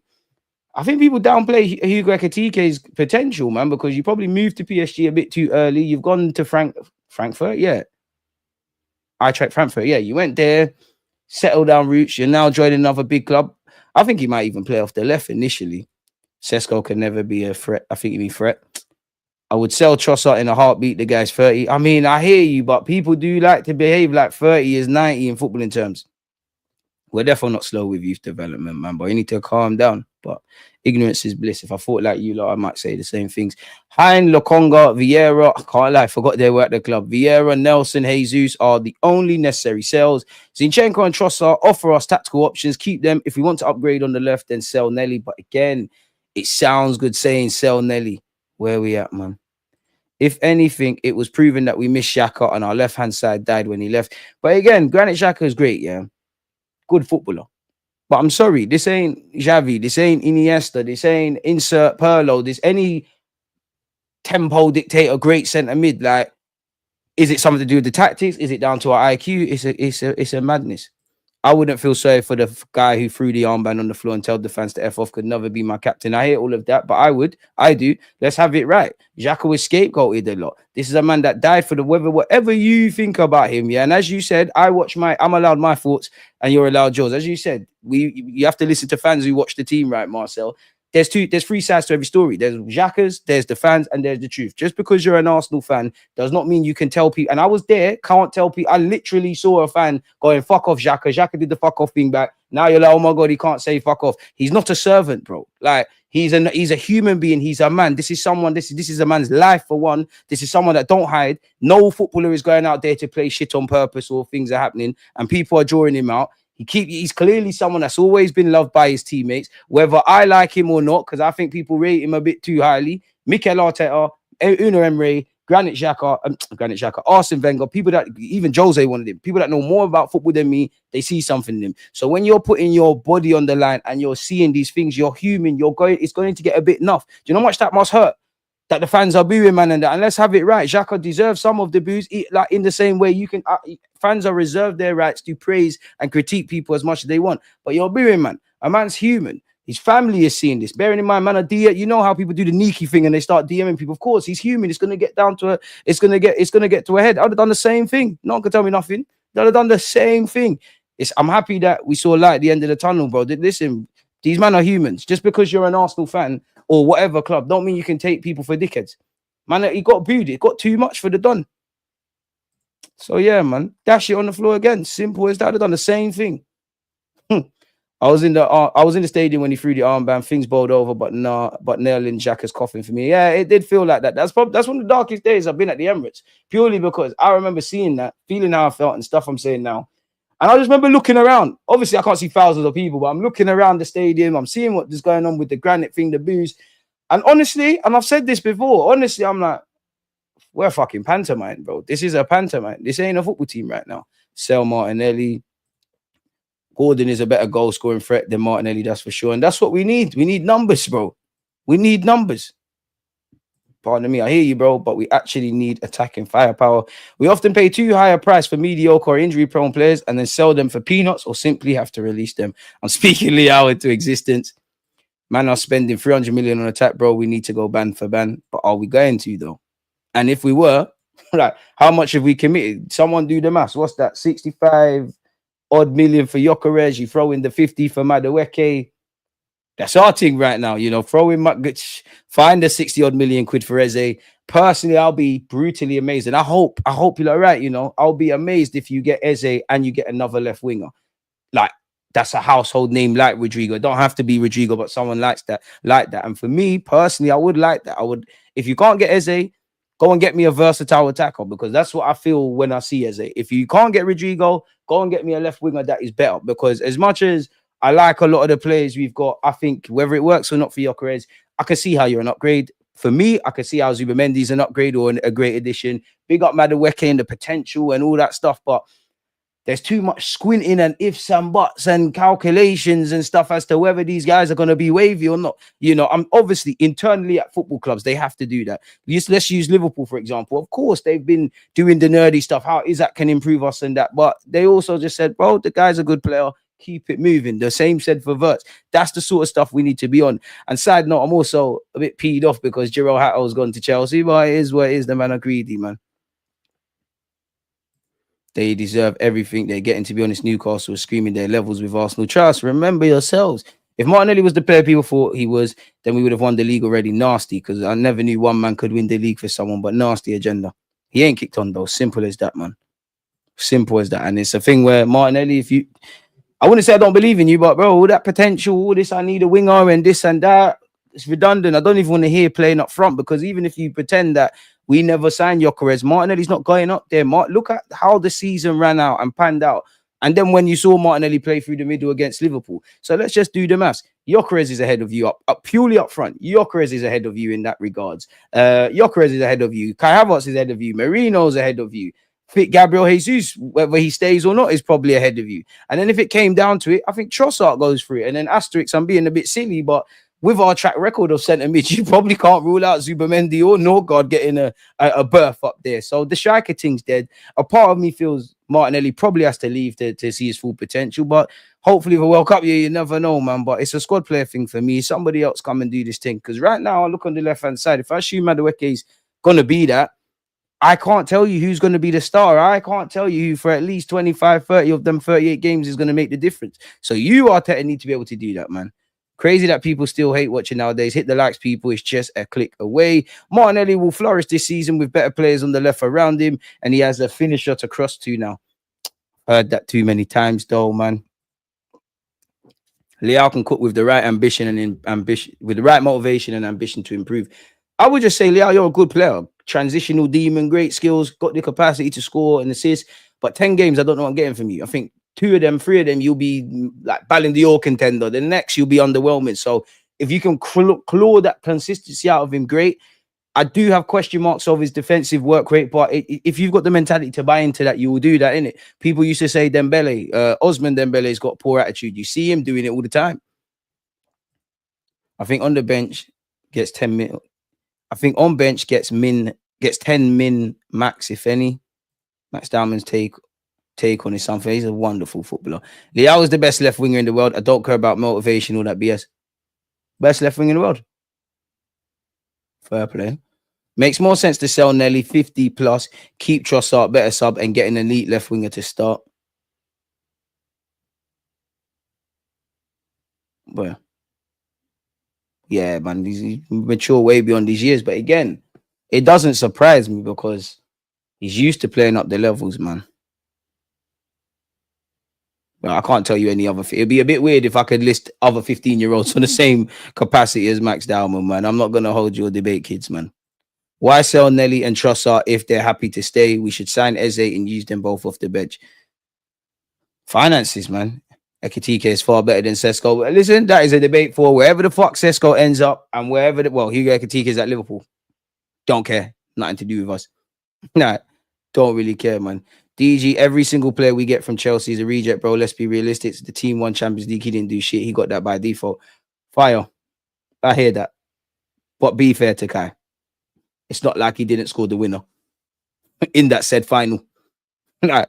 people downplay Hugo Ekitike's potential, man, because you probably moved to PSG a bit too early. You've gone to Frankfurt, yeah. Eintracht Frankfurt, yeah. You went there, settled down roots. You're now joining another big club. I think he might even play off the left initially. Sesko can never be a threat. I think he'd be a threat. I would sell Trossard in a heartbeat. The guy's 30. I mean, I hear you, but people do like to behave like 30 is 90 in footballing terms. We're definitely not slow with youth development, man, but you need to calm down. But ignorance is bliss. If I thought like you lot, I might say the same things. Hein, Lokonga, Vieira, I can't lie, I forgot they were at the club. Vieira, Nelson, Jesus are the only necessary sales. Zinchenko and Trossard offer us tactical options. Keep them. If we want to upgrade on the left, then sell Nelly. But again, it sounds good saying sell Nelly. Where we at, man? If anything, it was proven that we missed Xhaka and our left-hand side died when he left. But again, Granit Xhaka is great, yeah. Good footballer. But I'm sorry, this ain't Xavi, this ain't Iniesta, this ain't insert Pirlo, this any tempo dictator, great centre mid. Like, is it something to do with the tactics? Is it down to our IQ? It's a madness. I wouldn't feel sorry for the guy who threw the armband on the floor and told the fans to F off, could never be my captain. I hear all of that, but I do. Let's have it right. Xhaka was scapegoated a lot. This is a man that died for the weather, whatever you think about him, yeah. And as you said, I'm allowed my thoughts and you're allowed yours. As you said, you have to listen to fans who watch the team, right, Marcel? There's three sides to every story. There's Xhaka's, there's the fans, and there's the truth. Just because you're an Arsenal fan does not mean you can tell people. And I was there, can't tell people. I literally saw a fan going, fuck off, Xhaka. Xhaka did the fuck off thing back. Now you're like, oh my God, he can't say fuck off. He's not a servant, bro. Like, he's a human being. He's a man. This is someone, this is a man's life for one. This is someone that don't hide. No footballer is going out there to play shit on purpose or things are happening and people are drawing him out. He's clearly someone that's always been loved by his teammates, whether I like him or not, because I think people rate him a bit too highly. Mikel Arteta, Unai Emery, Granit Xhaka, Arsene Wenger, people that even Jose wanted him, people that know more about football than me, they see something in him. So when you're putting your body on the line and you're seeing these things, you're human, it's going to get a bit nuff. Do you know how much that must hurt? That the fans are booing, man, and that. And let's have it right. Xhaka deserves some of the boos, like in the same way you can. Fans are reserved their rights to praise and critique people as much as they want. But you're booing, man. A man's human. His family is seeing this. Bearing in mind, man, you know how people do the Nike thing and they start DMing people. Of course, he's human. It's gonna get down to it's gonna get to a head. I'd have done the same thing. No one can tell me nothing. I'd have done the same thing. I'm happy that we saw light at the end of the tunnel, bro. Listen, these men are humans. Just because you're an Arsenal fan or whatever club, don't mean you can take people for dickheads. Man, he got booed. It got too much for the Don. So yeah, man, dash it on the floor again. Simple as that. I'd have done the same thing. I was in the stadium when he threw the armband. Things bowled over, but nailing Xhaka's coffin for me. Yeah, it did feel like that. That's one of the darkest days I've been at the Emirates. Purely because I remember seeing that, feeling how I felt and stuff I'm saying now. And I just remember looking around. Obviously, I can't see thousands of people, but I'm looking around the stadium. I'm seeing what is going on with the granite thing, the boos. And honestly, and I've said this before, honestly, I'm like, we're a fucking pantomime, bro. This is a pantomime. This ain't a football team right now. Sel Martinelli. Gordon is a better goal scoring threat than Martinelli, that's for sure. And that's what we need. We need numbers, bro. We need numbers. Pardon me, I hear you, bro, but we actually need attacking firepower. We often pay too high a price for mediocre or injury-prone players and then sell them for peanuts or simply have to release them. I'm speaking Leao into existence. Man are spending 300 million on attack, bro. We need to go ban for ban. But are we going to, though? And if we were, like, how much have we committed? Someone do the maths. What's that? 65 odd million for Gyokeres. You throw in the 50 for Madueke. That's our thing right now, you know. Find the 60 odd million quid for Eze. Personally, I'll be brutally amazed. And I hope you're right, you know. I'll be amazed if you get Eze and you get another left winger. Like, that's a household name like Rodrigo. It don't have to be Rodrigo, but someone like that. And for me, personally, I would like that. If you can't get Eze, go and get me a versatile attacker, because that's what I feel when I see Eze. If you can't get Rodrigo, go and get me a left winger that is better. Because as much as I like a lot of the players we've got, I think whether it works or not for Gyokeres, I can see how you're an upgrade. For me, I can see how Zubamendi's an upgrade or a great addition. Big up Madueke and the potential and all that stuff, but there's too much squinting and ifs and buts and calculations and stuff as to whether these guys are going to be wavy or not. You know, I'm obviously internally at football clubs, they have to do that. Let's use Liverpool, for example. Of course, they've been doing the nerdy stuff. How Isaac can improve us and that. But they also just said, bro, the guy's a good player. Keep it moving. The same said for Wirtz. That's the sort of stuff we need to be on. And side note, I'm also a bit peed off because Gerald Hatto's gone to Chelsea, but it is what it is. The man are greedy, man. They deserve everything they're getting. To be honest, Newcastle is screaming their levels with Arsenal. Trust, remember yourselves. If Martinelli was the player people thought he was, then we would have won the league already. Nasty, because I never knew one man could win the league for someone, but nasty agenda. He ain't kicked on though. Simple as that, man. Simple as that. And it's a thing where Martinelli, I wouldn't say I don't believe in you, but bro, all that potential, all this, I need a winger and this and that, it's redundant. I don't even want to hear playing up front, because even if you pretend that we never signed Gyokeres, Martinelli's not going up there. Look at how the season ran out and panned out. And then when you saw Martinelli play through the middle against Liverpool. So let's just do the maths. Gyokeres is ahead of you up purely up front. Gyokeres is ahead of you in that regards. Gyokeres is ahead of you. Kai Havertz is ahead of you. Marino's ahead of you. Gabriel Jesus, whether he stays or not, is probably ahead of you. And then if it came down to it, I think Trossard goes through it. And then asterisk, I'm being a bit silly, but with our track record of centre mid, you probably can't rule out Zubamendi or Norgard getting a berth up there. So the striker thing's dead. A part of me feels Martinelli probably has to leave to see his full potential. But hopefully for World Cup, you never know, man. But it's a squad player thing for me. Somebody else come and do this thing. Because right now, I look on the left-hand side. If I assume Madueke is going to be that, I can't tell you who's going to be the star. I can't tell you who for at least 25, 30 of them 38 games is going to make the difference. So you, Arteta, need to be able to do that, man. Crazy that people still hate watching nowadays. Hit the likes, people. It's just a click away. Martinelli will flourish this season with better players on the left around him, and he has a finisher to cross to now. Heard that too many times, though, man. Leao can cook with the right ambition with the right motivation and ambition to improve. I would just say, Leao, you're a good player. Transitional demon, great skills, got the capacity to score and assist. But 10 games, I don't know what I'm getting from you. I think 3 of them, you'll be like Ballon d'Or contender. The next, you'll be underwhelming. So if you can claw that consistency out of him, great. I do have question marks of his defensive work rate, but if you've got the mentality to buy into that, you will do that, innit? People used to say Dembele, Osman Dembele's got poor attitude. You see him doing it all the time. I think on the bench gets 10 min. I think on bench gets 10 min max, if any. Max Diamond's take on is something. He's a wonderful footballer. Leao is the best left winger in the world. I don't care about motivation or that BS. Best left winger in the world. Fair play. Makes more sense to sell Nelly 50 plus, keep Trossard, better sub, and get an elite left winger to start. Well, yeah, man, he's mature way beyond these years. But again, it doesn't surprise me because he's used to playing up the levels, man. Well, I can't tell you any other. It'd be a bit weird if I could list other 15-year-olds on the same capacity as Max Diamond, man. I'm not going to hold your debate, kids, man. Why sell Nelly and Trossard if they're happy to stay? We should sign Eze and use them both off the bench. Finances, man. Ekitike is far better than Sesko. Listen, that is a debate for wherever the fuck Sesko ends up and wherever Hugo Ekitike is at Liverpool. Don't care. Nothing to do with us. Nah, don't really care, man. DG, every single player we get from Chelsea is a reject, bro. Let's be realistic. The team won Champions League. He didn't do shit. He got that by default. Fire. I hear that. But be fair to Kai. It's not like he didn't score the winner in that said final. Like,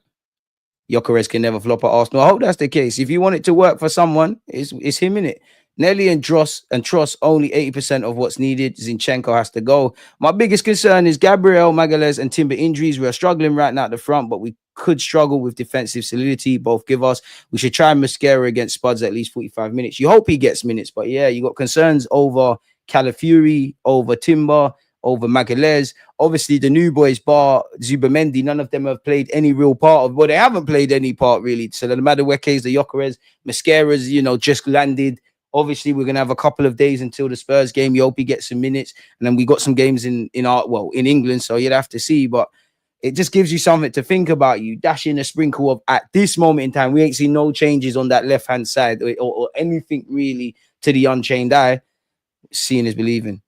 Gyokeres can never flop at Arsenal. I hope that's the case. If you want it to work for someone, it's him, innit? Nelly and Tross only 80% of what's needed. Zinchenko has to go. My biggest concern is Gabriel, Magalhaes, and Timber injuries. We are struggling right now at the front, but we could struggle with defensive solidity. Both give us. We should try Mascara against Spuds at least 45 minutes. You hope he gets minutes, but yeah, you got concerns over Calafiori, over Timber, over Magalhaes. Obviously, the new boys, bar Zubamendi, none of them have played any real part of. Well, they haven't played any part really. So no matter where case the Gyokeres, Mascara's, just landed. Obviously, we're gonna have a couple of days until the Spurs game. You hope he gets some minutes, and then we got some games in England. So you'd have to see, but it just gives you something to think about. You dash in a sprinkle of at this moment in time, we ain't seen no changes on that left hand side or anything really to the unchained eye. Seeing is believing.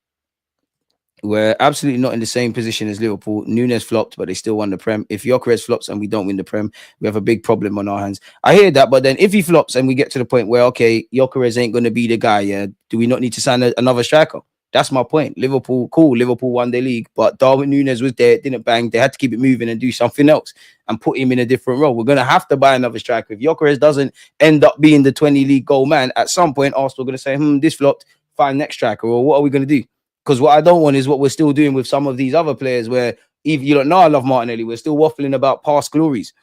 We're absolutely not in the same position as Liverpool. Núñez flopped, but they still won the Prem. If Gyokeres flops and we don't win the Prem, we have a big problem on our hands. I hear that, but then if he flops and we get to the point where, okay, Gyokeres ain't going to be the guy, yeah, do we not need to sign another striker? That's my point. Liverpool, cool. Liverpool won the league, but Darwin Núñez was there. It didn't bang. They had to keep it moving and do something else and put him in a different role. We're going to have to buy another striker. If Gyokeres doesn't end up being the 20 league goal man, at some point, Arsenal are going to say, this flopped, find next striker, or what are we going to do? Because what I don't want is what we're still doing with some of these other players where, if you don't know, I love Martinelli, we're still waffling about past glories.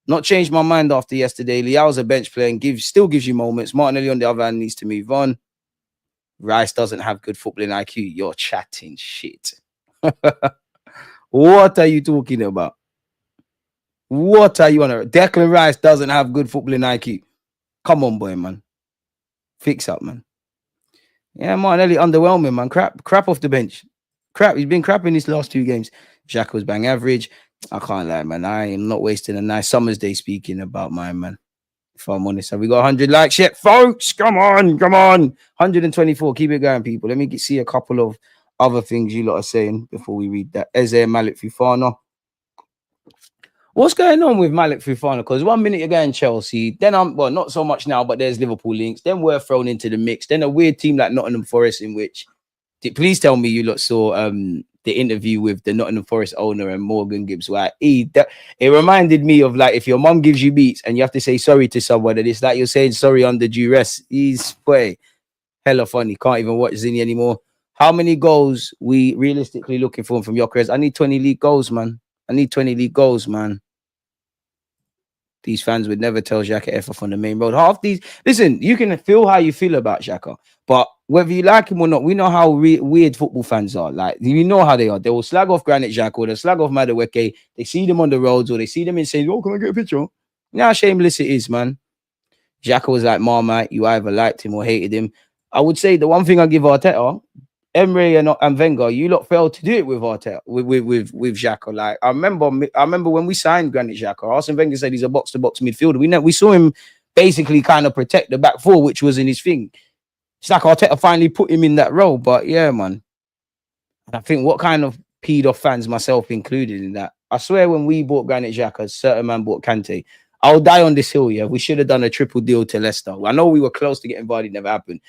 Not changed my mind after yesterday. Leao's a bench player and still gives you moments. Martinelli, on the other hand, needs to move on. Rice doesn't have good footballing IQ. You're chatting shit. What are you talking about? What are you on? Declan Rice doesn't have good footballing IQ. Come on, boy, man. Fix up, man. Yeah, Martinelli underwhelming, man. Crap off the bench. Crap. He's been crap in these last 2 games. Xhaka was bang average. I can't lie, man. I am not wasting a nice summer's day speaking about mine, man. If I'm honest, have we got 100 likes yet, folks? Come on. 124. Keep it going, people. Let me see a couple of other things you lot are saying before we read that. Eze Malik Fufana. What's going on with Malik Fufana? Because 1 minute you're going Chelsea, then not so much now, but there's Liverpool links. Then we're thrown into the mix. Then a weird team like Nottingham Forest, in which, please tell me you lot saw the interview with the Nottingham Forest owner and Morgan Gibbs White. It reminded me of, like, if your mum gives you beats and you have to say sorry to someone, and it's like you're saying sorry under duress. He's hella funny. Can't even watch Zinni anymore. How many goals we realistically looking for from Gyokeres? I need 20 league goals, man. These fans would never tell Xhaka F off on the main road. Half these, listen, you can feel how you feel about Xhaka, but whether you like him or not, we know how weird football fans are. Like, you know how they are. They will slag off Granit Xhaka, or they'll slag off Madueke. They see them on the roads, or they see them and say, "Oh, can I get a picture?" You know how shameless it is, man. Xhaka was like Marmite. You either liked him or hated him. I would say the one thing I give Arteta, Emre and Wenger, you lot failed to do it with Arteta, with Xhaka. Like, I remember when we signed Granit Xhaka, Arsene Wenger said he's a box-to-box midfielder. We saw him basically kind of protect the back four, which wasn't his thing. It's like Arteta finally put him in that role. But yeah, man. And I think what kind of peed off fans, myself included in that. I swear when we bought Granit Xhaka, a certain man bought Kante. I'll die on this hill, yeah. We should have done a triple deal to Leicester. I know we were close to getting Vardy, never happened.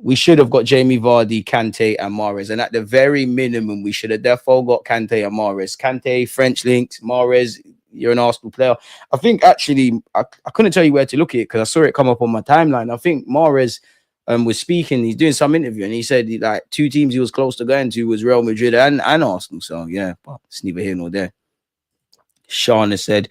We should have got Jamie Vardy, Kante, and Mahrez. And at the very minimum, we should have therefore got Kante and Mahrez. Kante, French links, Mahrez, you're an Arsenal player. I think actually, I couldn't tell you where to look at it because I saw it come up on my timeline. I think Mahrez was speaking, he's doing some interview, and he said like 2 teams he was close to going to was Real Madrid and Arsenal. So yeah, but it's neither here nor there. Sean has said,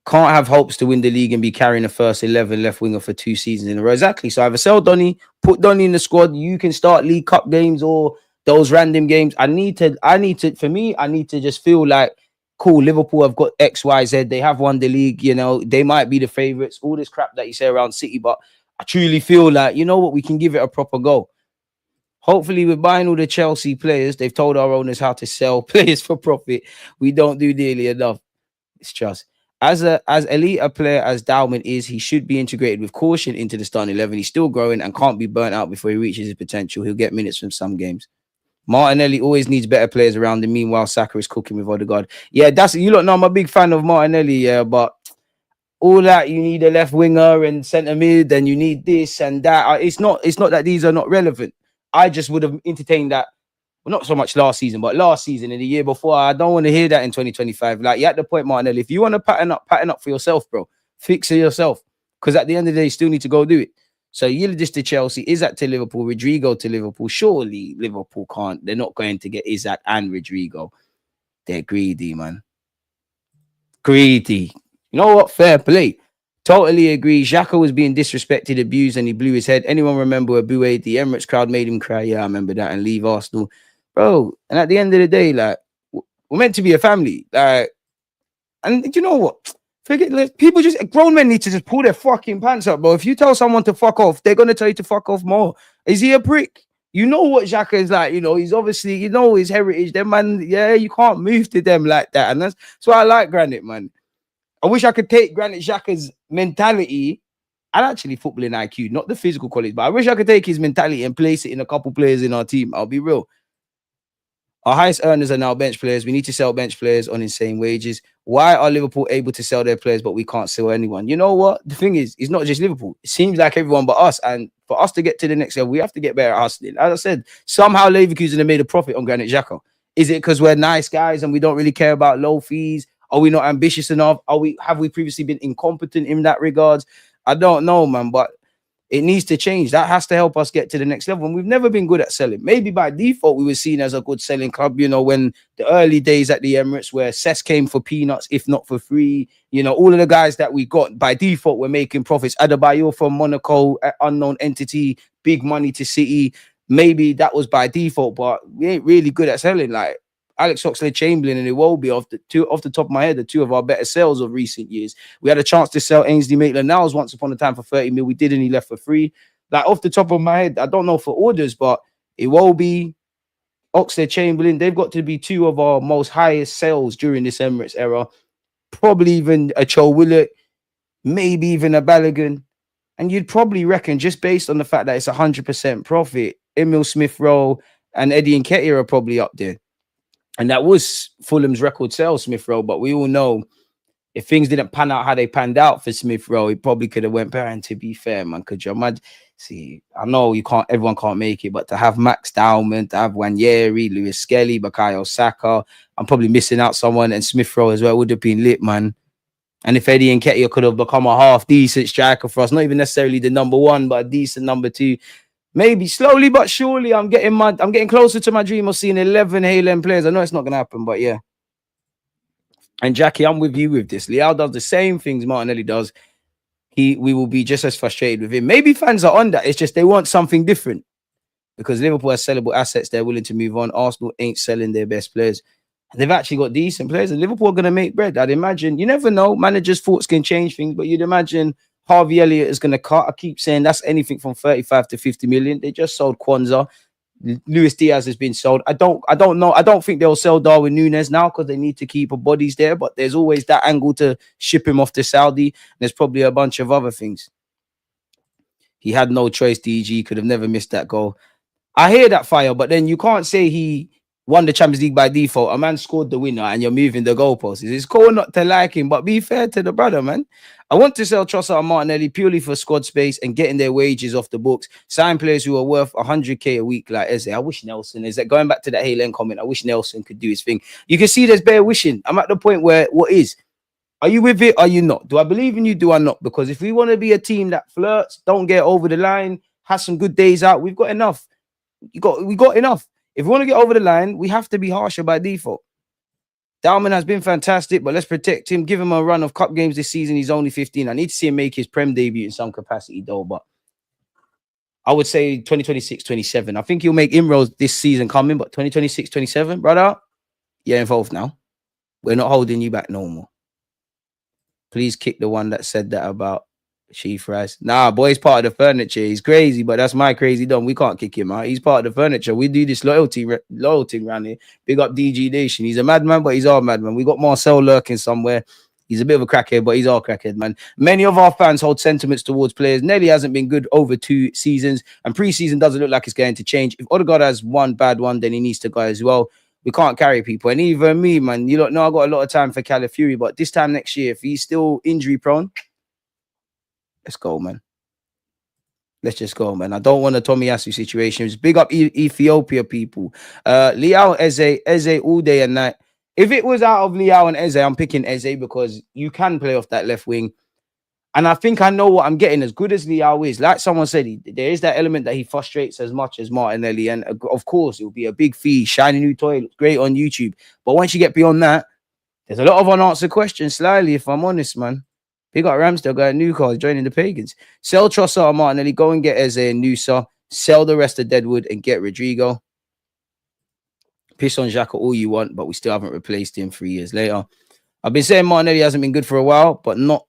can't have hopes to win the league and be carrying the first 11 left winger for 2 seasons in a row. Exactly. So either sell Donny, put Donny in the squad. You can start League Cup games or those random games. I need to just feel like, cool, Liverpool have got X, Y, Z. They have won the league. You know, they might be the favourites. All this crap that you say around City, but I truly feel like, you know what, we can give it a proper go. Hopefully, we're buying all the Chelsea players. They've told our owners how to sell players for profit. We don't do nearly enough. It's just. As elite a player as Dalman is, he should be integrated with caution into the starting 11. He's still growing and can't be burnt out before he reaches his potential. He'll get minutes from some games. Martinelli always needs better players around him. Meanwhile, Saka is cooking with Odegaard. Yeah, you lot know I'm a big fan of Martinelli, yeah, but all that, you need a left winger and centre mid, and you need this and that. It's not that these are not relevant. I just would have entertained that. Well, not so much last season, but last season and the year before. I don't want to hear that in 2025. Like, you're at the point, Martinelli, if you want to pattern up for yourself, bro. Fix it yourself. Because at the end of the day, you still need to go do it. So Yildiz to Chelsea, Isak to Liverpool, Rodrigo to Liverpool. Surely Liverpool can't. They're not going to get Isak and Rodrigo. They're greedy, man. Greedy. You know what? Fair play. Totally agree. Xhaka was being disrespected, abused, and he blew his head. Anyone remember Aboué? The Emirates crowd made him cry. Yeah, I remember that. And leave Arsenal. Bro, and at the end of the day, like, we're meant to be a family. Like, and you know what? People grown men need to just pull their fucking pants up, bro. If you tell someone to fuck off, they're going to tell you to fuck off more. Is he a prick? You know what Xhaka is like, you know, he's obviously, you know, his heritage. Them man, yeah, you can't move to them like that. And that's why I like Granit, man. I wish I could take Granit Xhaka's mentality and actually footballing IQ, not the physical qualities, but I wish I could take his mentality and place it in a couple players in our team. I'll be real. Our highest earners are now bench players. We need to sell bench players on insane wages. Why are Liverpool able to sell their players, but we can't sell anyone? You know what? The thing is, it's not just Liverpool. It seems like everyone but us. And for us to get to the next level, we have to get better at hustling. As I said, somehow Leverkusen have made a profit on Granit Xhaka. Is it because we're nice guys and we don't really care about low fees? Are we not ambitious enough? Have we previously been incompetent in that regards? I don't know, man. But It needs to change. That has to help us get to the next level. And we've never been good at selling. Maybe by default, we were seen as a good selling club, you know, when the early days at the Emirates where Cess came for peanuts, if not for free. You know, all of the guys that we got by default were making profits. Adebayor from Monaco, unknown entity, big money to City. Maybe that was by default, but we ain't really good at selling. Like Alex Oxlade-Chamberlain and Iwobi, off the top of my head, the two of our better sales of recent years. We had a chance to sell Ainsley Maitland-Niles once upon a time for 30 mil. We didn't. He left for free. Like off the top of my head, I don't know for orders, but Iwobi, Oxlade-Chamberlain, they've got to be two of our most highest sales during this Emirates era. Probably even a Cho Willett, maybe even a Balogun. And you'd probably reckon, just based on the fact that it's 100% profit, Emil Smith-Rowe and Eddie Nketiah are probably up there. And that was Fulham's record sales, Smith-Rowe. But we all know if things didn't pan out how they panned out for Smith-Rowe, he probably could have went better. And to be fair, man, could you imagine? See, I know everyone can't make it, but to have Max Dowman, to have Wanyeri, Lewis Skelly, Bukayo Saka, I'm probably missing out someone, and Smith-Rowe as well would have been lit, man. And if Eddie Nketiah could have become a half-decent striker for us, not even necessarily the number one, but a decent number two, maybe slowly but surely, I'm getting closer to my dream of seeing 11 Haaland players. I know it's not going to happen, but yeah. And Jackie, I'm with you with this. Leao does the same things Martinelli does. We will be just as frustrated with him. Maybe fans are on that. It's just they want something different because Liverpool has sellable assets. They're willing to move on. Arsenal ain't selling their best players. They've actually got decent players, and Liverpool are going to make bread. I'd imagine. You never know. Managers' thoughts can change things, but you'd imagine Harvey Elliott is going to cut. I keep saying that's anything from 35 to 50 million. They just sold Kwanzaa. Luis Diaz has been sold. I don't know. I don't think they'll sell Darwin Núñez now because they need to keep bodies there. But there's always that angle to ship him off to Saudi. There's probably a bunch of other things. He had no choice. DG could have never missed that goal. I hear that fire, but then you can't say he won the Champions League by default. A man scored the winner and you're moving the goalposts. It's cool not to like him, but be fair to the brother, man. I want to sell Trossard and Martinelli purely for squad space and getting their wages off the books. Sign players who are worth 100k a week like Eze. I wish Nelson is that going back to that Haaland comment. I wish Nelson could do his thing. You can see there's bare wishing. I'm at the point where what is? Are you with it? Are you not? Do I believe in you? Do I not? Because if we want to be a team that flirts, don't get over the line, has some good days out, we've got enough. We got enough. If we want to get over the line, we have to be harsher by default. Dowman has been fantastic, but let's protect him. Give him a run of cup games this season. He's only 15. I need to see him make his Prem debut in some capacity, though. But I would say 2026, 27. I think he'll make inroads this season coming, but 2026, 27, brother, you're involved now. We're not holding you back no more. Please kick the one that said that about Chief Rice. Nah, boy, he's part of the furniture. He's crazy, but that's my crazy dom. We can't kick him out. He's part of the furniture. We do this loyalty around here. Big up DG Nation. He's a madman, but he's our madman. We got Marcel lurking somewhere. He's a bit of a crackhead, but he's our crackhead, man. Many of our fans hold sentiments towards players. Nelly hasn't been good over 2 seasons, and pre-season doesn't look like it's going to change. If Odegaard has one bad one, then he needs to go as well. We can't carry people. And even me, man, you don't know I got a lot of time for Calafiori, but this time next year, if he's still injury prone, let's go, man. Let's just go, man. I don't want a Tomiyasu situation. It's big up Ethiopia, people. Leao, Eze all day and night. If it was out of Leao and Eze, I'm picking Eze because you can play off that left wing. And I think I know what I'm getting. As good as Leao is, like someone said, there is that element that he frustrates as much as Martinelli. And of course, it will be a big fee. Shiny new toy, looks great on YouTube. But once you get beyond that, there's a lot of unanswered questions, slyly, if I'm honest, man. Big up Ramsdale, got a new card, joining the Pagans. Sell Trossard and Martinelli, go and get Eze and Nusa. Sell the rest of Deadwood and get Rodrigo. Piss on Xhaka all you want, but we still haven't replaced him 3 years later. I've been saying Martinelli hasn't been good for a while, but not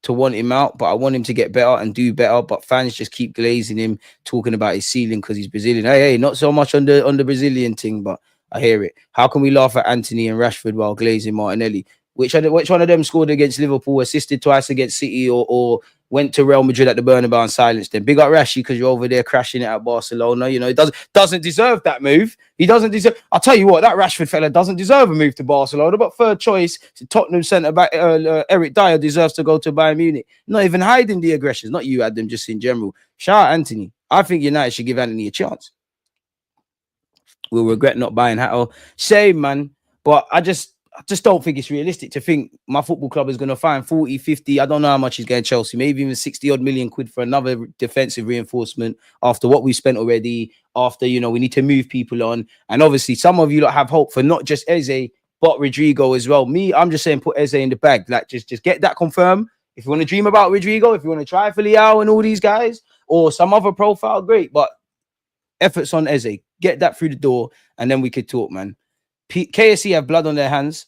to want him out, but I want him to get better and do better. But fans just keep glazing him, talking about his ceiling because he's Brazilian. Hey, not so much on the Brazilian thing, but I hear it. How can we laugh at Anthony and Rashford while glazing Martinelli? Which one of them scored against Liverpool, assisted twice against City, or went to Real Madrid at the Bernabeu and silenced them? Big up Rashi because you're over there crashing it at Barcelona. You know, he doesn't deserve that move. He doesn't deserve. I'll tell you what, that Rashford fella doesn't deserve a move to Barcelona. But third choice, Tottenham centre back Eric Dyer deserves to go to Bayern Munich. Not even hiding the aggressions. Not you, Adam, just in general. Shout out Anthony. I think United should give Anthony a chance. We'll regret not buying Hatto. Shame, man. But I just don't think it's realistic to think my football club is going to find 40, 50, I don't know how much he's getting Chelsea, maybe even 60 odd million quid for another defensive reinforcement after what we've spent already, after, you know, we need to move people on. And obviously some of you lot have hope for not just Eze, but Rodrigo as well. Me, I'm just saying put Eze in the bag. Like, just get that confirmed. If you want to dream about Rodrigo, if you want to try for Leao and all these guys, or some other profile, great. But efforts on Eze, get that through the door, and then we could talk, man. KSC have blood on their hands,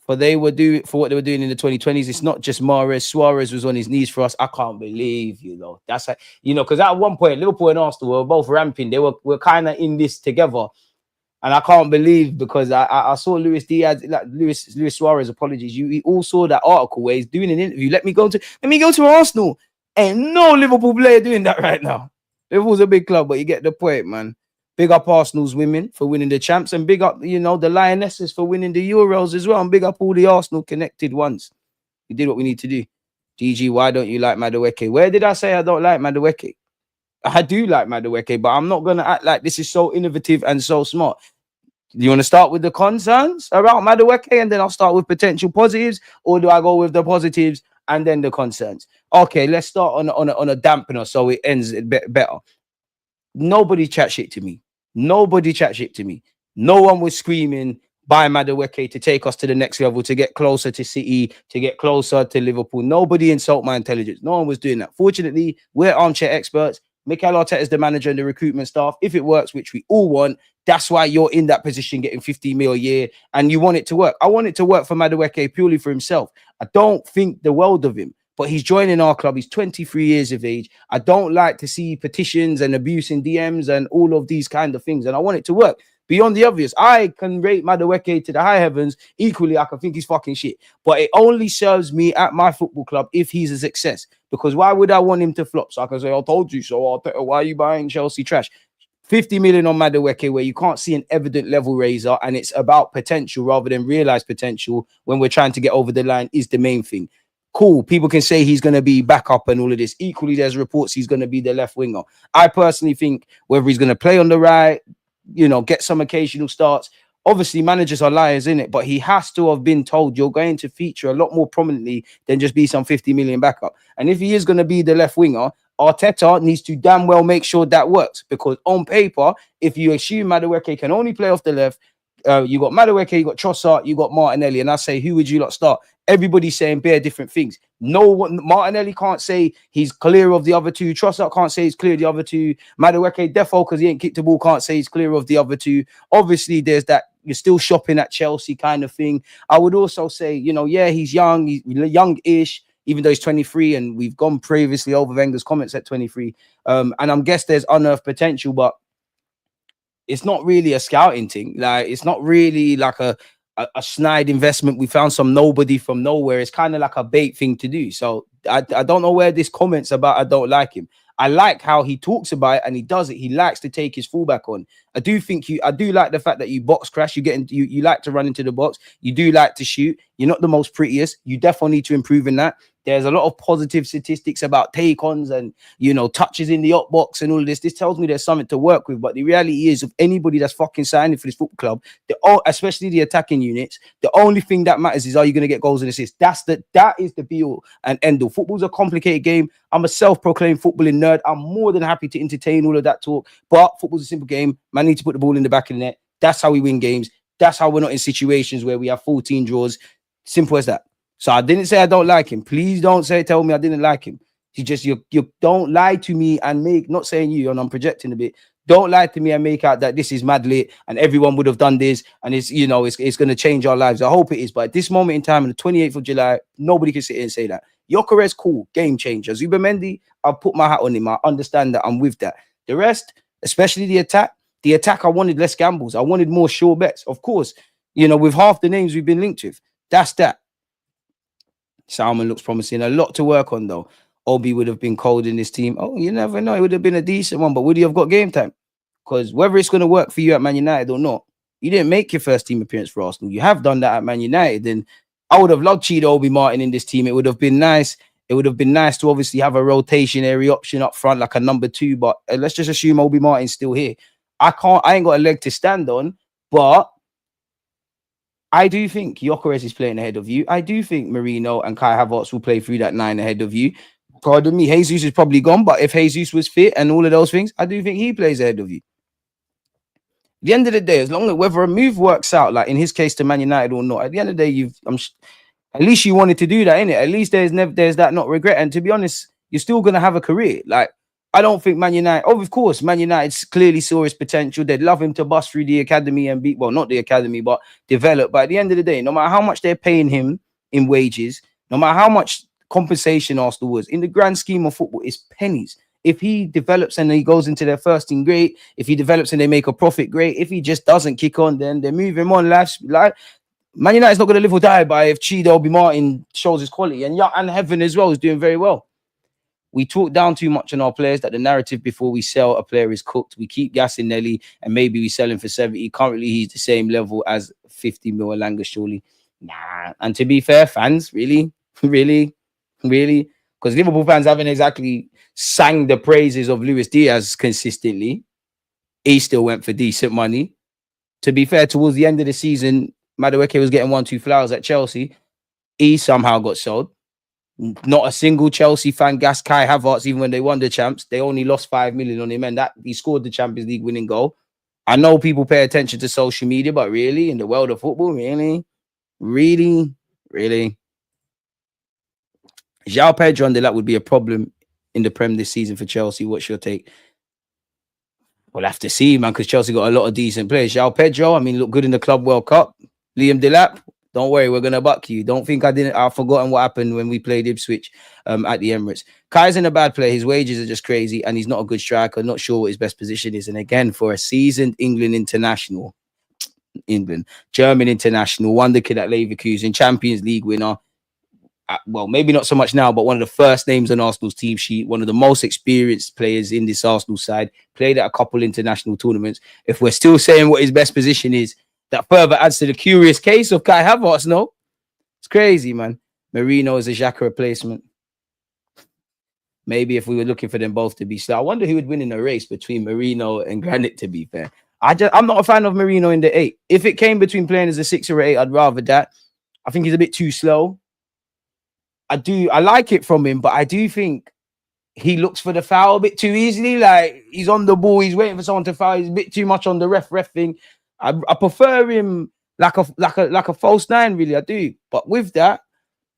but they were doing for what they were doing in the 2020s. It's not just Mahrez. Suarez was on his knees for us. I can't believe, you know, that's like, you know, because at one point Liverpool and Arsenal were both ramping. They were kind of in this together, and I can't believe, because I saw Luis Diaz, like Luis Suarez. Apologies, you all saw that article where he's doing an interview. Let me go to Arsenal. Ain't no Liverpool player doing that right now. Liverpool's a big club, but you get the point, man. Big up Arsenal's women for winning the champs, and big up, you know, the Lionesses for winning the Euros as well, and big up all the Arsenal connected ones. We did what we need to do. GG, why don't you like Madueke? Where did I say I don't like Madueke? I do like Madueke, but I'm not going to act like this is so innovative and so smart. Do you want to start with the concerns about Madueke, and then I'll start with potential positives, or do I go with the positives and then the concerns? Okay, let's start on a dampener so it ends better. Nobody chat shit to me. Nobody chat shit to me. No one was screaming buy Madueke to take us to the next level, to get closer to City, to get closer to Liverpool. Nobody insult my intelligence. No one was doing that. Fortunately, we're armchair experts. Mikel Arteta is the manager and the recruitment staff. If it works, which we all want, that's why you're in that position getting 50 mil a year, and you want it to work. I want it to work for Madueke purely for himself. I don't think the world of him, but he's joining our club. He's 23 years of age. I don't like to see petitions and abuse in DMs and all of these kind of things, and I want it to work. Beyond the obvious, I can rate Madueke to the high heavens. Equally, I can think he's fucking shit. But it only serves me at my football club if he's a success. Because why would I want him to flop? So I can say, I told you so. Why are you buying Chelsea trash? 50 million on Madueke, where you can't see an evident level raiser, and it's about potential rather than realized potential when we're trying to get over the line, is the main thing. Cool. People can say he's going to be backup and all of this. Equally, there's reports he's going to be the left winger. I personally think whether he's going to play on the right, you know, get some occasional starts. Obviously, managers are liars, in it, but he has to have been told you're going to feature a lot more prominently than just be some 50 million backup. And if he is going to be the left winger, Arteta needs to damn well make sure that works, because on paper, if you assume Madueke can only play off the left, you got Madueke, you got Trossard, you got Martinelli, and I say, who would you lot start? Everybody's saying bare different things. No one, Martinelli can't say he's clear of the other two. Trossard can't say he's clear of the other two. Madueke, defo, because he ain't kicked the ball, can't say he's clear of the other two. Obviously, there's that you're still shopping at Chelsea kind of thing. I would also say, you know, yeah, he's young, he's young-ish, even though he's 23, and we've gone previously over Wenger's comments at 23. And I'm guess there's unearthed potential, but it's not really a scouting thing. Like, it's not really like a snide investment. We found some nobody from nowhere. It's kind of like a bait thing to do. So I don't know where this comments about I don't like him. I like how he talks about it and he does it. He likes to take his fullback on. I do like the fact that you box crash. You like to run into the box. You do like to shoot. You're not the most prettiest. You definitely need to improve in that. There's a lot of positive statistics about take-ons and, you know, touches in the up box and all of this. This tells me there's something to work with. But the reality is, of anybody that's fucking signing for this football club, especially the attacking units, the only thing that matters is, are you going to get goals and assists? That is the be-all and end-all. Football's a complicated game. I'm a self-proclaimed footballing nerd. I'm more than happy to entertain all of that talk. But football's a simple game. Man needs to put the ball in the back of the net. That's how we win games. That's how we're not in situations where we have 14 draws. Simple as that. So I didn't say I don't like him. Please don't tell me I didn't like him. You don't lie to me and make, not saying you, and I'm projecting a bit. Don't lie to me and make out that this is mad lit and everyone would have done this and it's, you know, it's going to change our lives. I hope it is. But at this moment in time, on the 28th of July, nobody can sit here and say that. Gyokeres, cool, game changer. Zubimendi, I'll put my hat on him. I understand that. I'm with that. The rest, especially the attack, I wanted less gambles. I wanted more sure bets. Of course, you know, with half the names we've been linked with. That's that. Salmon looks promising. A lot to work on, though. Obi would have been cold in this team. Oh, you never know. It would have been a decent one, but would he have got game time? Because whether it's going to work for you at Man United or not, you didn't make your first team appearance for Arsenal. You have done that at Man United. And I would have loved Cheetah Obi Martin in this team. It would have been nice. It would have been nice to obviously have a rotationary option up front, like a number 2. But let's just assume Obi Martin's still here. I ain't got a leg to stand on, but I do think Gyokeres is playing ahead of you. I do think Marino and Kai Havertz will play through that 9 ahead of you. Pardon me, Jesus is probably gone, but if Jesus was fit and all of those things, I do think he plays ahead of you. At the end of the day, as long as whether a move works out, like in his case to Man United or not, at the end of the day, at least you wanted to do that, innit? At least there's that not regret. And to be honest, you're still gonna have a career. Like, I don't think Man United, of course, Man United clearly saw his potential. They'd love him to bust through the academy and well, not the academy, but develop. But at the end of the day, no matter how much they're paying him in wages, no matter how much compensation Arsenal was, in the grand scheme of football, it's pennies. If he develops and he goes into their first team, great. If he develops and they make a profit, great. If he just doesn't kick on, then they're moving on. Man United's not going to live or die by if Chido Obi Martin shows his quality. And Heaven as well is doing very well. We talk down too much on our players that the narrative before we sell a player is cooked. We keep gassing Nelly and maybe we sell him for 70. Currently, he's the same level as 50 mil Elanga, surely. Nah. And to be fair, fans, really? Because Liverpool fans haven't exactly sang the praises of Luis Diaz consistently. He still went for decent money. To be fair, towards the end of the season, Madueke was getting 1-2 flowers at Chelsea. He somehow got sold. Not a single Chelsea fan gassed Kai Havertz even when they won the champs. They only lost 5 million on him, and that he scored the Champions League winning goal. I know people pay attention to social media, but really, in the world of football, really? João Pedro under that would be a problem in the Prem this season for Chelsea. What's your take? We'll have to see, man, because Chelsea got a lot of decent players. João Pedro, I mean, look good in the Club World Cup. Liam Delap, don't worry, we're gonna buck you. Don't think I've forgotten what happened when we played Ipswich at the Emirates. Kai's in a bad player. His wages are just crazy, and he's not a good striker. Not sure what his best position is. And again, for a seasoned German international, wonder kid at Leverkusen, Champions League winner. Well, maybe not so much now, but one of the first names on Arsenal's team sheet, one of the most experienced players in this Arsenal side, played at a couple international tournaments. If we're still saying what his best position is, that further adds to the curious case of Kai Havertz, no? It's crazy, man. Marino is a Xhaka replacement. Maybe if we were looking for them both to be slow. I wonder who would win in a race between Marino and Granit, to be fair. I'm not a fan of Marino in the 8. If it came between playing as a 6 or 8, I'd rather that. I think he's a bit too slow. I like it from him, but I do think he looks for the foul a bit too easily. Like, he's on the ball, he's waiting for someone to foul. He's a bit too much on the ref thing. I prefer him like a false 9, really. I do. But with that,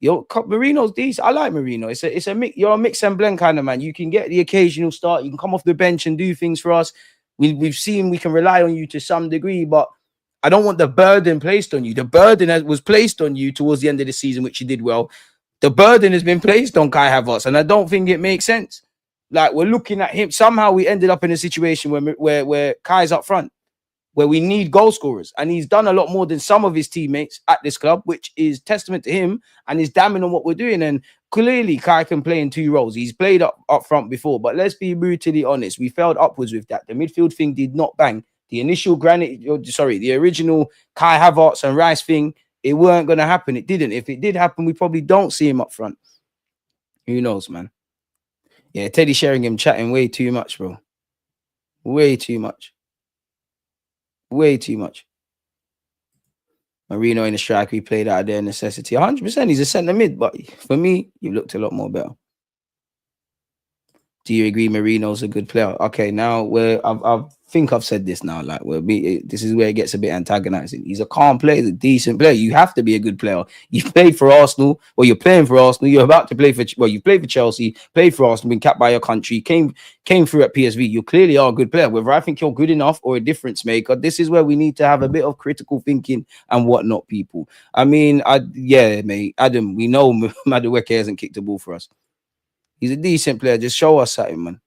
Marino's decent. I like Marino. It's a mix. You're a mix and blend kind of man. You can get the occasional start. You can come off the bench and do things for us. We've seen we can rely on you to some degree, but I don't want the burden placed on you. The burden that was placed on you towards the end of the season, which you did well. The burden has been placed on Kai Havertz, and I don't think it makes sense. Like, we're looking at him. Somehow we ended up in a situation where Kai's up front, where we need goal scorers. And he's done a lot more than some of his teammates at this club, which is testament to him and is damning on what we're doing. And clearly, Kai can play in 2 roles. He's played up front before, but let's be brutally honest. We failed upwards with that. The midfield thing did not bang. The original Kai Havertz and Rice thing, it weren't going to happen. It didn't. If it did happen, we probably don't see him up front. Who knows, man? Yeah, Teddy Sheringham chatting way too much, bro. Way too much. Marino in the strike, we played out of their necessity. 100%, he's a centre mid, but for me, you looked a lot more better. Do you agree Marino's a good player? Okay, now I think I've said this now. Like, this is where it gets a bit antagonizing. He's a calm player, he's a decent player. You have to be a good player. You played for Arsenal, or you're playing for Arsenal. You're about to play for. Well, you played for Chelsea, played for Arsenal, been capped by your country, came through at PSV. You clearly are a good player. Whether I think you're good enough or a difference maker, this is where we need to have a bit of critical thinking and whatnot, people. I mean, mate, Adam, we know Madueke hasn't kicked the ball for us. He's a decent player. Just show us something, man.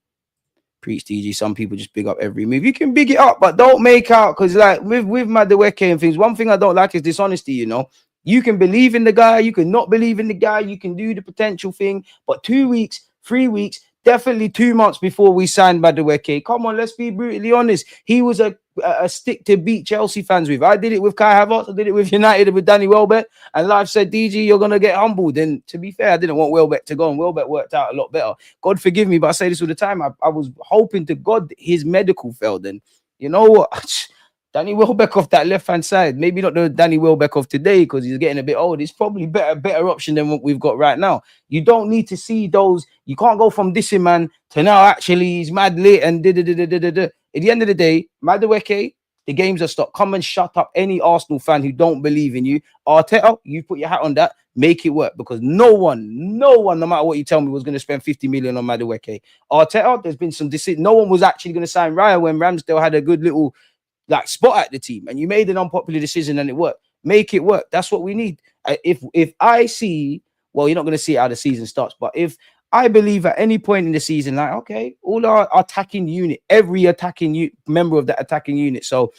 Preach, DG. Some people just big up every move. You can big it up, but don't make out. Because, like, with Madueke and things, one thing I don't like is dishonesty, you know. You can believe in the guy. You can not believe in the guy. You can do the potential thing. But 2 weeks, 3 weeks, definitely 2 months before we signed Madueke. Come on, let's be brutally honest. He was a stick to beat Chelsea fans with. I did it with Kai Havertz. I did it with United with Danny Welbeck. And life said, DG, you're going to get humbled. And to be fair, I didn't want Welbeck to go. And Welbeck worked out a lot better. God forgive me, but I say this all the time. I was hoping to God his medical failed. And you know what? Danny Welbeck off that left-hand side. Maybe not the Danny Welbeck of today because he's getting a bit old. It's probably better option than what we've got right now. You don't need to see those. You can't go from dissing man to now actually he's mad lit and da-da-da-da-da-da. At the end of the day, Madueke, the games are stopped. Come and shut up any Arsenal fan who don't believe in you. Arteta, you put your hat on that. Make it work because no one, no matter what you tell me, was going to spend 50 million on Madueke. Arteta, there's been some decision. No one was actually going to sign Raya when Ramsdale had a good little like spot at the team, and you made an unpopular decision and it worked. Make it work. That's what we need. If I see, well, you're not going to see it how the season starts, but if I believe at any point in the season, like, okay, all our attacking unit, every attacking member of that attacking unit. So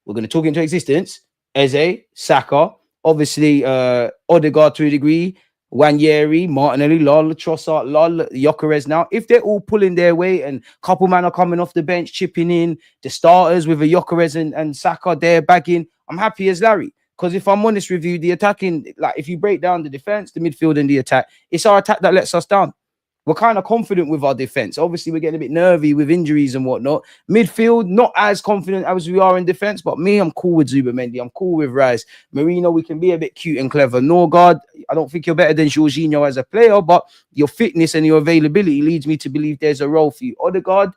we're going to talk into existence. Eze, Saka, obviously Odegaard to a degree, Wanyeri, Martinelli, Lol, Trossard, Lol, Gyokeres now. If they're all pulling their weight and a couple man are coming off the bench, chipping in, the starters with a Gyokeres and Saka there bagging, I'm happy as Larry. Because if I'm honest with you, the attacking, like if you break down the defense, the midfield and the attack, it's our attack that lets us down. We're kind of confident with our defense. Obviously, we're getting a bit nervy with injuries and whatnot. Midfield, not as confident as we are in defense, but me, I'm cool with Zubamendi. I'm cool with Rice. Marino, we can be a bit cute and clever. Norgard, I don't think you're better than Jorginho as a player, but your fitness and your availability leads me to believe there's a role for you. Odegaard,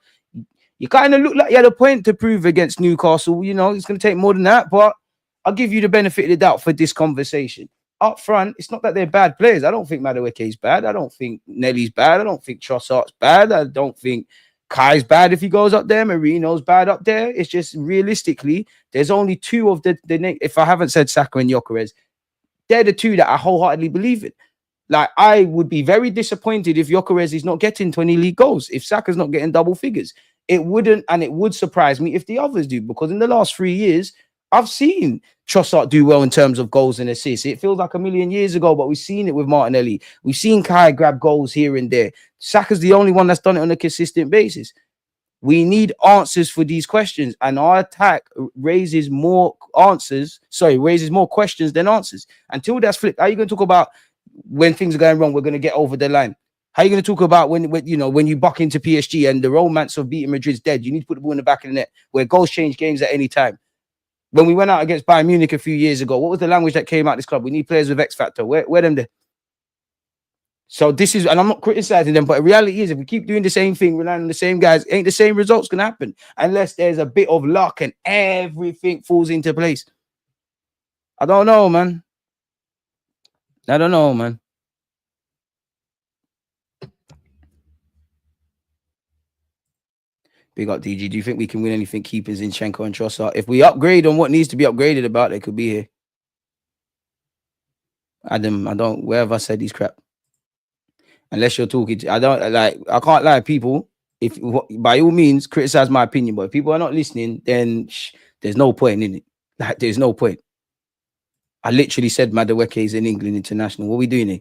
you kind of look like you had a point to prove against Newcastle. You know, it's going to take more than that, but I'll give you the benefit of the doubt for this conversation. Up front, it's not that they're bad players. I don't think Madueke is bad. I don't think Nelly's bad. I don't think Trossard's bad. I don't think Kai's bad if he goes up there. Marino's bad up there. It's just realistically, there's only two of the if I haven't said Saka and Gyokeres, they're the two that I wholeheartedly believe in. Like, I would be very disappointed if Gyokeres is not getting 20 league goals, if Saka's not getting double figures. It wouldn't, and it would surprise me if the others do, because in the last 3 years, I've seen Trossard do well in terms of goals and assists. It feels like a million years ago, but we've seen it with Martinelli. We've seen Kai grab goals here and there. Saka's the only one that's done it on a consistent basis. We need answers for these questions, and our attack raises more questions than answers. Until that's flipped, how are you going to talk about when things are going wrong, we're going to get over the line? How are you going to talk about when you buck into PSG and the romance of beating Madrid's dead? You need to put the ball in the back of the net, where goals change games at any time. When we went out against Bayern Munich a few years ago, what was the language that came out of this club? We need players with X factor. Where them there? So this is, and I'm not criticizing them, but the reality is, if we keep doing the same thing, relying on the same guys, ain't the same results gonna happen unless there's a bit of luck and everything falls into place. I don't know, man. Big up, DG. Do you think we can win anything keeping Zinchenko and Trossard? If we upgrade on what needs to be upgraded about, they could be here. Adam, where have I said these crap? Unless you're talking to, I can't lie, people. If by all means criticize my opinion, but if people are not listening, then there's no point in it. Like, there's no point. I literally said Madueke is an England international. What are we doing here?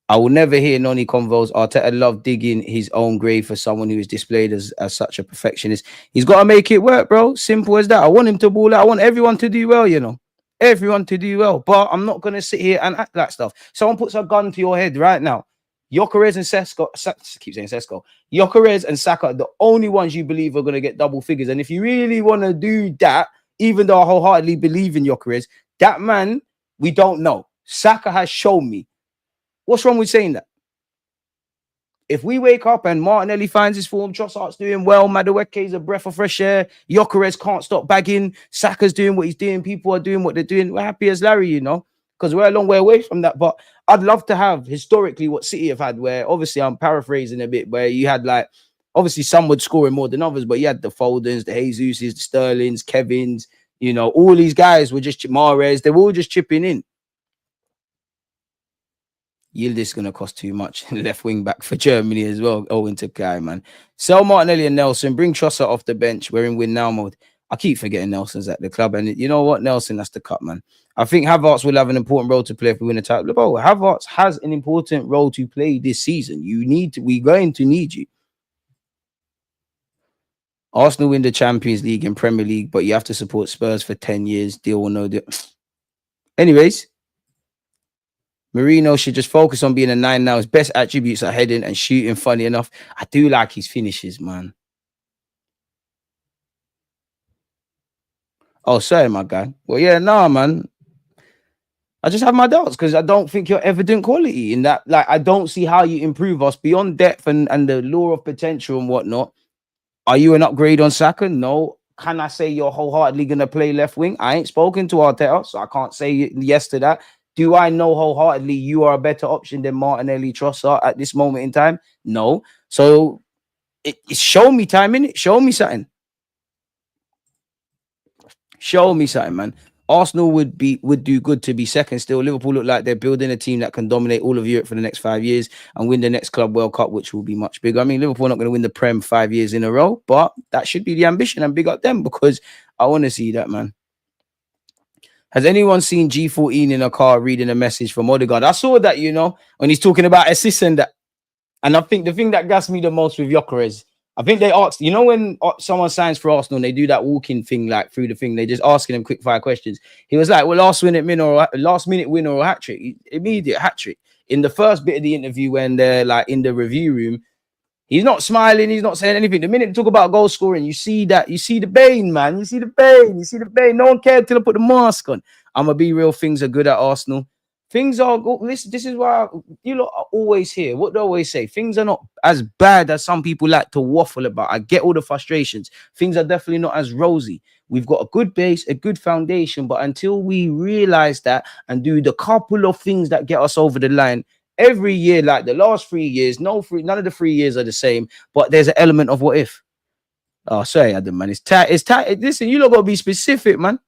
I will never hear Noni convos. Arteta love digging his own grave for someone who is displayed as such a perfectionist. He's got to make it work, bro. Simple as that. I want him to ball out. I want everyone to do well, everyone to do well. But I'm not going to sit here and act like stuff. Someone puts a gun to your head right now. Gyokeres and Gyokeres and Saka are the only ones you believe are going to get double figures. And if you really want to do that, even though I wholeheartedly believe in Gyokeres, that man, we don't know. Saka has shown me. What's wrong with saying that? If we wake up and Martinelli finds his form, Trossard's doing well, Madueke is a breath of fresh air, Gyokeres can't stop bagging, Saka's doing what he's doing, people are doing what they're doing, we're happy as Larry, because we're a long way away from that. But I'd love to have historically what City have had, where obviously I'm paraphrasing a bit, where you had like, obviously some would score more than others, but you had the Foldens, the Jesuses, the Sterlings, Kevins, all these guys were just Mahrez, they were all just chipping in. Yield is going to cost too much. Left wing back for Germany as well. Owing to Kai, man. Sell Martinelli and Nelson. Bring Trossard off the bench. We're in win now mode. I keep forgetting Nelson's at the club. And you know what? Nelson, that's the cut, man. I think Havertz will have an important role to play if we win a title. Bro, Havertz has an important role to play this season. We're going to need you. Arsenal win the Champions League and Premier League, but you have to support Spurs for 10 years. Deal or no deal. Anyways. Marino should just focus on being a 9 now. His best attributes are heading and shooting, funny enough. I do like his finishes, man. Oh, sorry, my guy. Well, yeah, nah, man. I just have my doubts because I don't think you're evident quality in that. Like, I don't see how you improve us beyond depth and the law of potential and whatnot. Are you an upgrade on Saka? No. Can I say you're wholeheartedly going to play left wing? I ain't spoken to Arteta, so I can't say yes to that. Do I know wholeheartedly you are a better option than Martinelli Trossard at this moment in time? No. So show me time, innit? Show me something. Show me something, man. Arsenal would do good to be second still. Liverpool look like they're building a team that can dominate all of Europe for the next 5 years and win the next Club World Cup, which will be much bigger. I mean, Liverpool are not going to win the Prem 5 years in a row, but that should be the ambition, and big up them because I want to see that, man. Has anyone seen G14 in a car reading a message from Odegaard? I saw that, when he's talking about assists and that. And I think the thing that gas me the most with Gyokeres, I think they asked, when someone signs for Arsenal and they do that walking thing, like through the thing, they just asking him quick fire questions. He was like, well, last minute winner or hat trick, immediate hat trick. In the first bit of the interview, when they're like in the review room, he's not smiling, he's not saying anything. The minute they talk about goal scoring, you see the bane, man. You see the bane. No one cared till I put the mask on. I'm gonna be real, things are good at Arsenal. Things are good. Listen, this is why you lot are always here. What do I always say? Things are not as bad as some people like to waffle about. I get all the frustrations. Things are definitely not as rosy. We've got a good base, a good foundation, but until we realize that and do the couple of things that get us over the line every year, like the last 3 years, none of the 3 years are the same, but there's an element of what if. Oh, sorry, Adam, man. It's tight. Listen, you lot gotta be specific, man.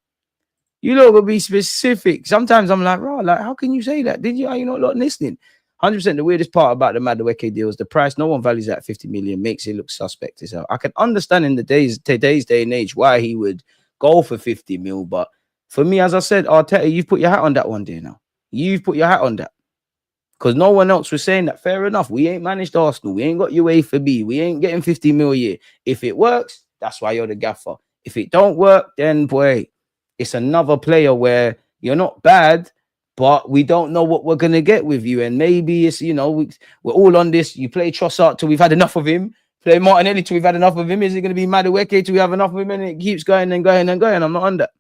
You lot will be specific. Sometimes I'm like, bro, like, how can you say that? Are you not listening? 100%. The weirdest part about the Madueke deal is the price. No one values that 50 million, makes it look suspect as hell. I can understand in today's day and age why he would go for 50 mil. But for me, as I said, Arteta, you've put your hat on that one day now. You've put your hat on that. Because no one else was saying that. Fair enough. We ain't managed Arsenal. We ain't got UEFA B. We ain't getting 50 mil a year. If it works, that's why you're the gaffer. If it don't work, then boy, it's another player where you're not bad, but we don't know what we're going to get with you. And maybe it's, we're all on this. You play Trossard till we've had enough of him. Play Martinelli till we've had enough of him. Is it going to be Madueke till we have enough of him? And it keeps going and going and going. I'm not on that.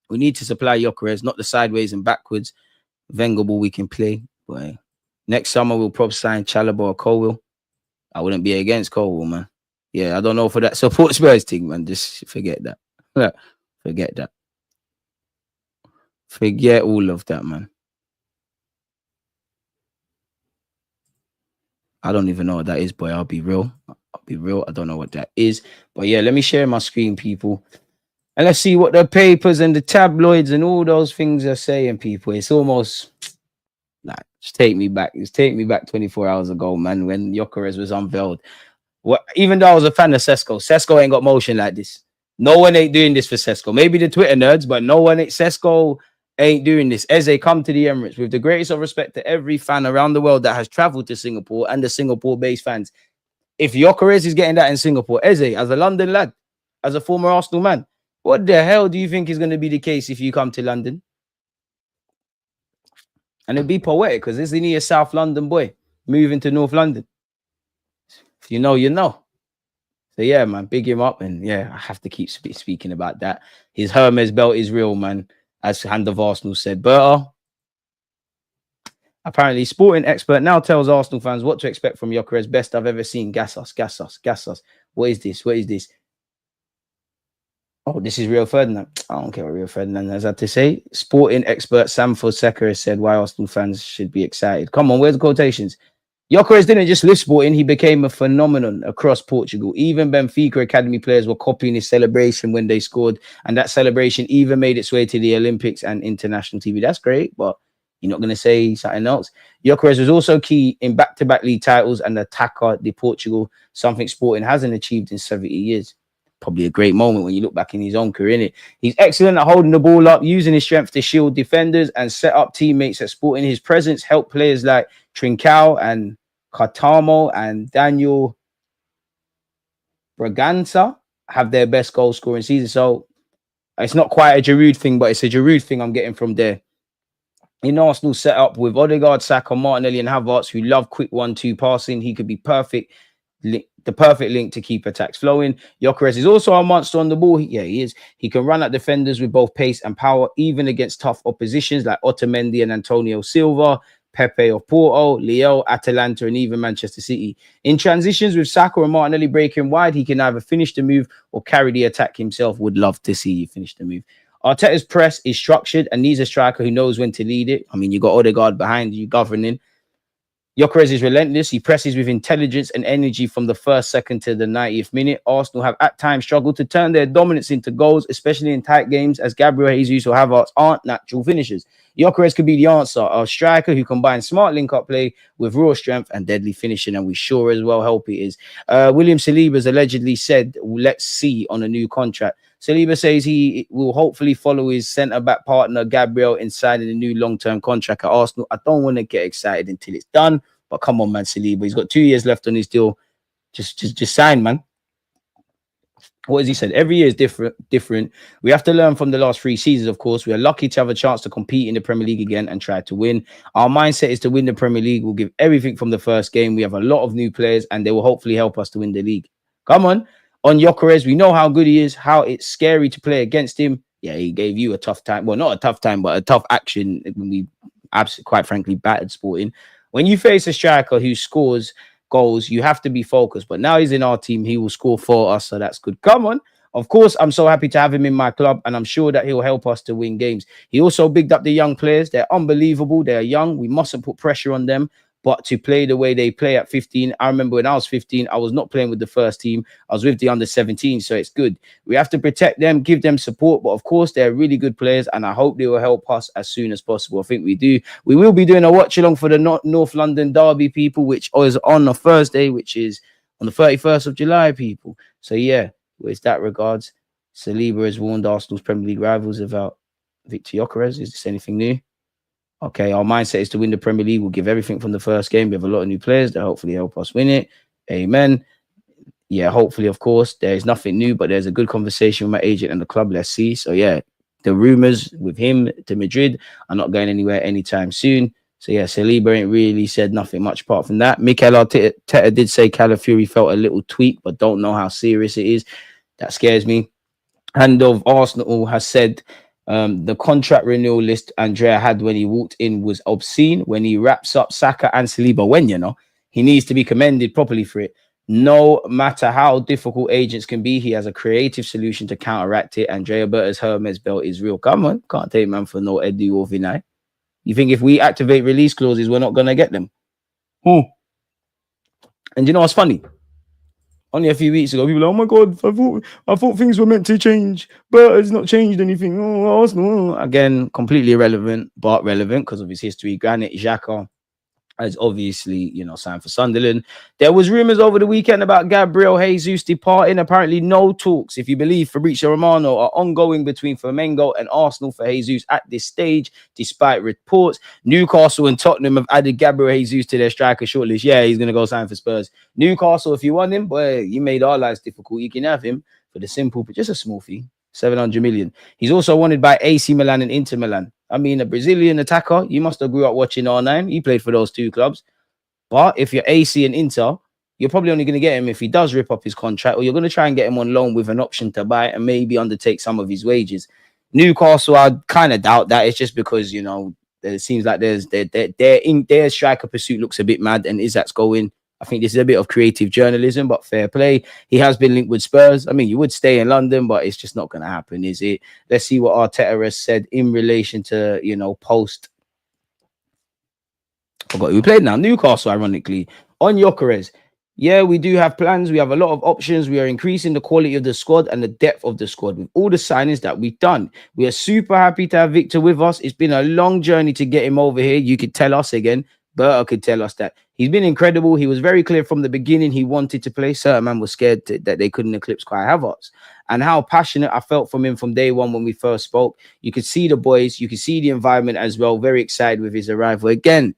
We need to supply Gyokeres, not the sideways and backwards. Wenger ball we can play. Boy. Next summer, we'll probably sign Chalobah or Colwill. I wouldn't be against Colwill, man. Yeah, I don't know for that support Spurs thing, man. Just forget that. Forget that. Forget all of that, man. I don't even know what that is, boy. I'll be real. I don't know what that is. But yeah, let me share my screen, people. And let's see what the papers and the tabloids and all those things are saying, people. It's almost like, just take me back. Just take me back 24 hours ago, man, when Gyokeres was unveiled. Even though I was a fan of Sesko ain't got motion like this. No one ain't doing this for Sesko. Maybe the Twitter nerds, but no one. Sesko ain't doing this. Eze, come to the Emirates. With the greatest of respect to every fan around the world that has traveled to Singapore and the Singapore-based fans. If Gyokeres is getting that in Singapore, Eze, as a London lad, as a former Arsenal man, what the hell do you think is going to be the case if you come to London? And it'd be poetic because isn't he a South London boy moving to North London? If you know, you know. So yeah, man, big him up. And yeah, I have to keep speaking about that. His Hermes belt is real, man. As Hand of Arsenal said. Berta, apparently sporting expert now tells Arsenal fans what to expect from Gyokeres. Best I've ever seen. Gas us. What is this? Oh, this is Rio Ferdinand. I don't care what Rio Ferdinand has had to say. Sporting expert Sam Fonseca has said why Arsenal fans should be excited. Come on, where's the quotations? Gyokeres didn't just live Sporting, he became a phenomenon across Portugal. Even Benfica Academy players were copying his celebration when they scored, and that celebration even made its way to the Olympics and international TV. That's great, but you're not going to say something else. Gyokeres was also key in back-to-back league titles and attacker de Portugal, something Sporting hasn't achieved in 70 years. Probably a great moment when you look back in his own career, innit? He's excellent at holding the ball up, using his strength to shield defenders and set up teammates at Sporting. His presence helped players like Trincao and Cartamo and Daniel Braganza have their best goal scoring season. So it's not quite a Giroud thing, but it's a Giroud thing I'm getting from there. In Arsenal set up with Odegaard, Saka, Martinelli and Havertz, who love quick 1-2 passing, he could be perfect the perfect link to keep attacks flowing. Gyokeres is also a monster on the ball. He is. He can run at defenders with both pace and power, even against tough oppositions like Otamendi and Antonio Silva, Pepe of Porto, Leo, Atalanta, and even Manchester City. In transitions with Saka or Martinelli breaking wide, he can either finish the move or carry the attack himself. Would love to see you finish the move. Arteta's press is structured and needs a striker who knows when to lead it. I mean, you got Odegaard behind you governing. Gyokeres is relentless. He presses with intelligence and energy from the first second to the 90th minute. Arsenal have at times struggled to turn their dominance into goals, especially in tight games, as Gabriel Jesus or Havertz aren't natural finishers. Gyokeres could be the answer, a striker who combines smart link-up play with raw strength and deadly finishing, and we sure as well hope it is. William Saliba has allegedly said, let's see on a new contract. Saliba says he will hopefully follow his centre-back partner, Gabriel, in signing a new long-term contract at Arsenal. I don't want to get excited until it's done, but come on, man, Saliba. He's got 2 years left on his deal. Just sign, man. What has he said? Every year is different. We have to learn from the last 3 seasons, of course. We are lucky to have a chance to compete in the Premier League again and try to win. Our mindset is to win the Premier League. We'll give everything from the first game. We have a lot of new players, and they will hopefully help us to win the league. Come on. On Gyokeres, we know how good he is, how it's scary to play against him. Yeah, he gave you a tough time. Well, not a tough time, but a tough action when we, quite frankly, battered Sporting. When you face a striker who scores goals, you have to be focused. But now he's in our team. He will score for us, so that's good. Come on. Of course, I'm so happy to have him in my club, and I'm sure that he'll help us to win games. He also bigged up the young players. They're unbelievable. They're young. We mustn't put pressure on them. But to play the way they play at 15, I remember when I was 15, I was not playing with the first team. I was with the under 17, so it's good. We have to protect them, give them support. But of course, they're really good players, and I hope they will help us as soon as possible. I think we do. We will be doing a watch along for the North London Derby, people, which is on a Thursday, which is on the 31st of July, people. So yeah, with that regards, Saliba has warned Arsenal's Premier League rivals about Viktor Gyökeres. Is this anything new? Okay, our mindset is to win the Premier League. We'll give everything from the first game. We have a lot of new players that hopefully help us win it. Amen. Yeah, hopefully, of course. There is nothing new, but there's a good conversation with my agent and the club. Let's see. So, yeah, the rumours with him to Madrid are not going anywhere anytime soon. So, yeah, Saliba ain't really said nothing much apart from that. Mikel Arteta did say Calafiori felt a little tweak, but don't know how serious it is. That scares me. And of Arsenal has said the contract renewal list Andrea had when he walked in was obscene. When he wraps up Saka and Saliba, he needs to be commended properly for it. No matter how difficult agents can be, he has a creative solution to counteract it. Andrea Berta's Hermes belt is real. Come on, can't take man for no Edu or Vinay. You think if we activate release clauses, we're not going to get them? And you know what's funny? Only a few weeks ago, people were like, oh my God, I thought things were meant to change, but it's not changed anything. Oh, Arsenal. Again, completely irrelevant, but relevant because of his history. Granit Xhaka has obviously, signed for Sunderland. There was rumours over the weekend about Gabriel Jesus departing. Apparently, no talks, if you believe Fabrizio Romano, are ongoing between Flamengo and Arsenal for Jesus at this stage, despite reports. Newcastle and Tottenham have added Gabriel Jesus to their striker shortlist. Yeah, he's going to go sign for Spurs. Newcastle, if you want him, boy, you made our lives difficult. You can have him for the simple, but just a small fee, 700 million. He's also wanted by AC Milan and Inter Milan. I mean, a Brazilian attacker, you must have grew up watching R9. He played for those two clubs. But if you're AC and Inter, you're probably only going to get him if he does rip up his contract, or you're going to try and get him on loan with an option to buy and maybe undertake some of his wages. Newcastle, I kind of doubt that. It's just because, it seems like their striker pursuit looks a bit mad, and Isak's going. I think this is a bit of creative journalism, but fair play. He has been linked with Spurs. I mean, you would stay in London, but it's just not going to happen, is it? Let's see what Arteta has said in relation to, post. I forgot who we played now. Newcastle, ironically. On Gyokeres. Yeah, we do have plans. We have a lot of options. We are increasing the quality of the squad and the depth of the squad with all the signings that we've done. We are super happy to have Viktor with us. It's been a long journey to get him over here. You could tell us again. Berta could tell us that. He's been incredible. He was very clear from the beginning he wanted to play. Certain man was scared that they couldn't eclipse Kai Havertz. And how passionate I felt from him from day one when we first spoke. You could see the boys. You could see the environment as well. Very excited with his arrival. Again,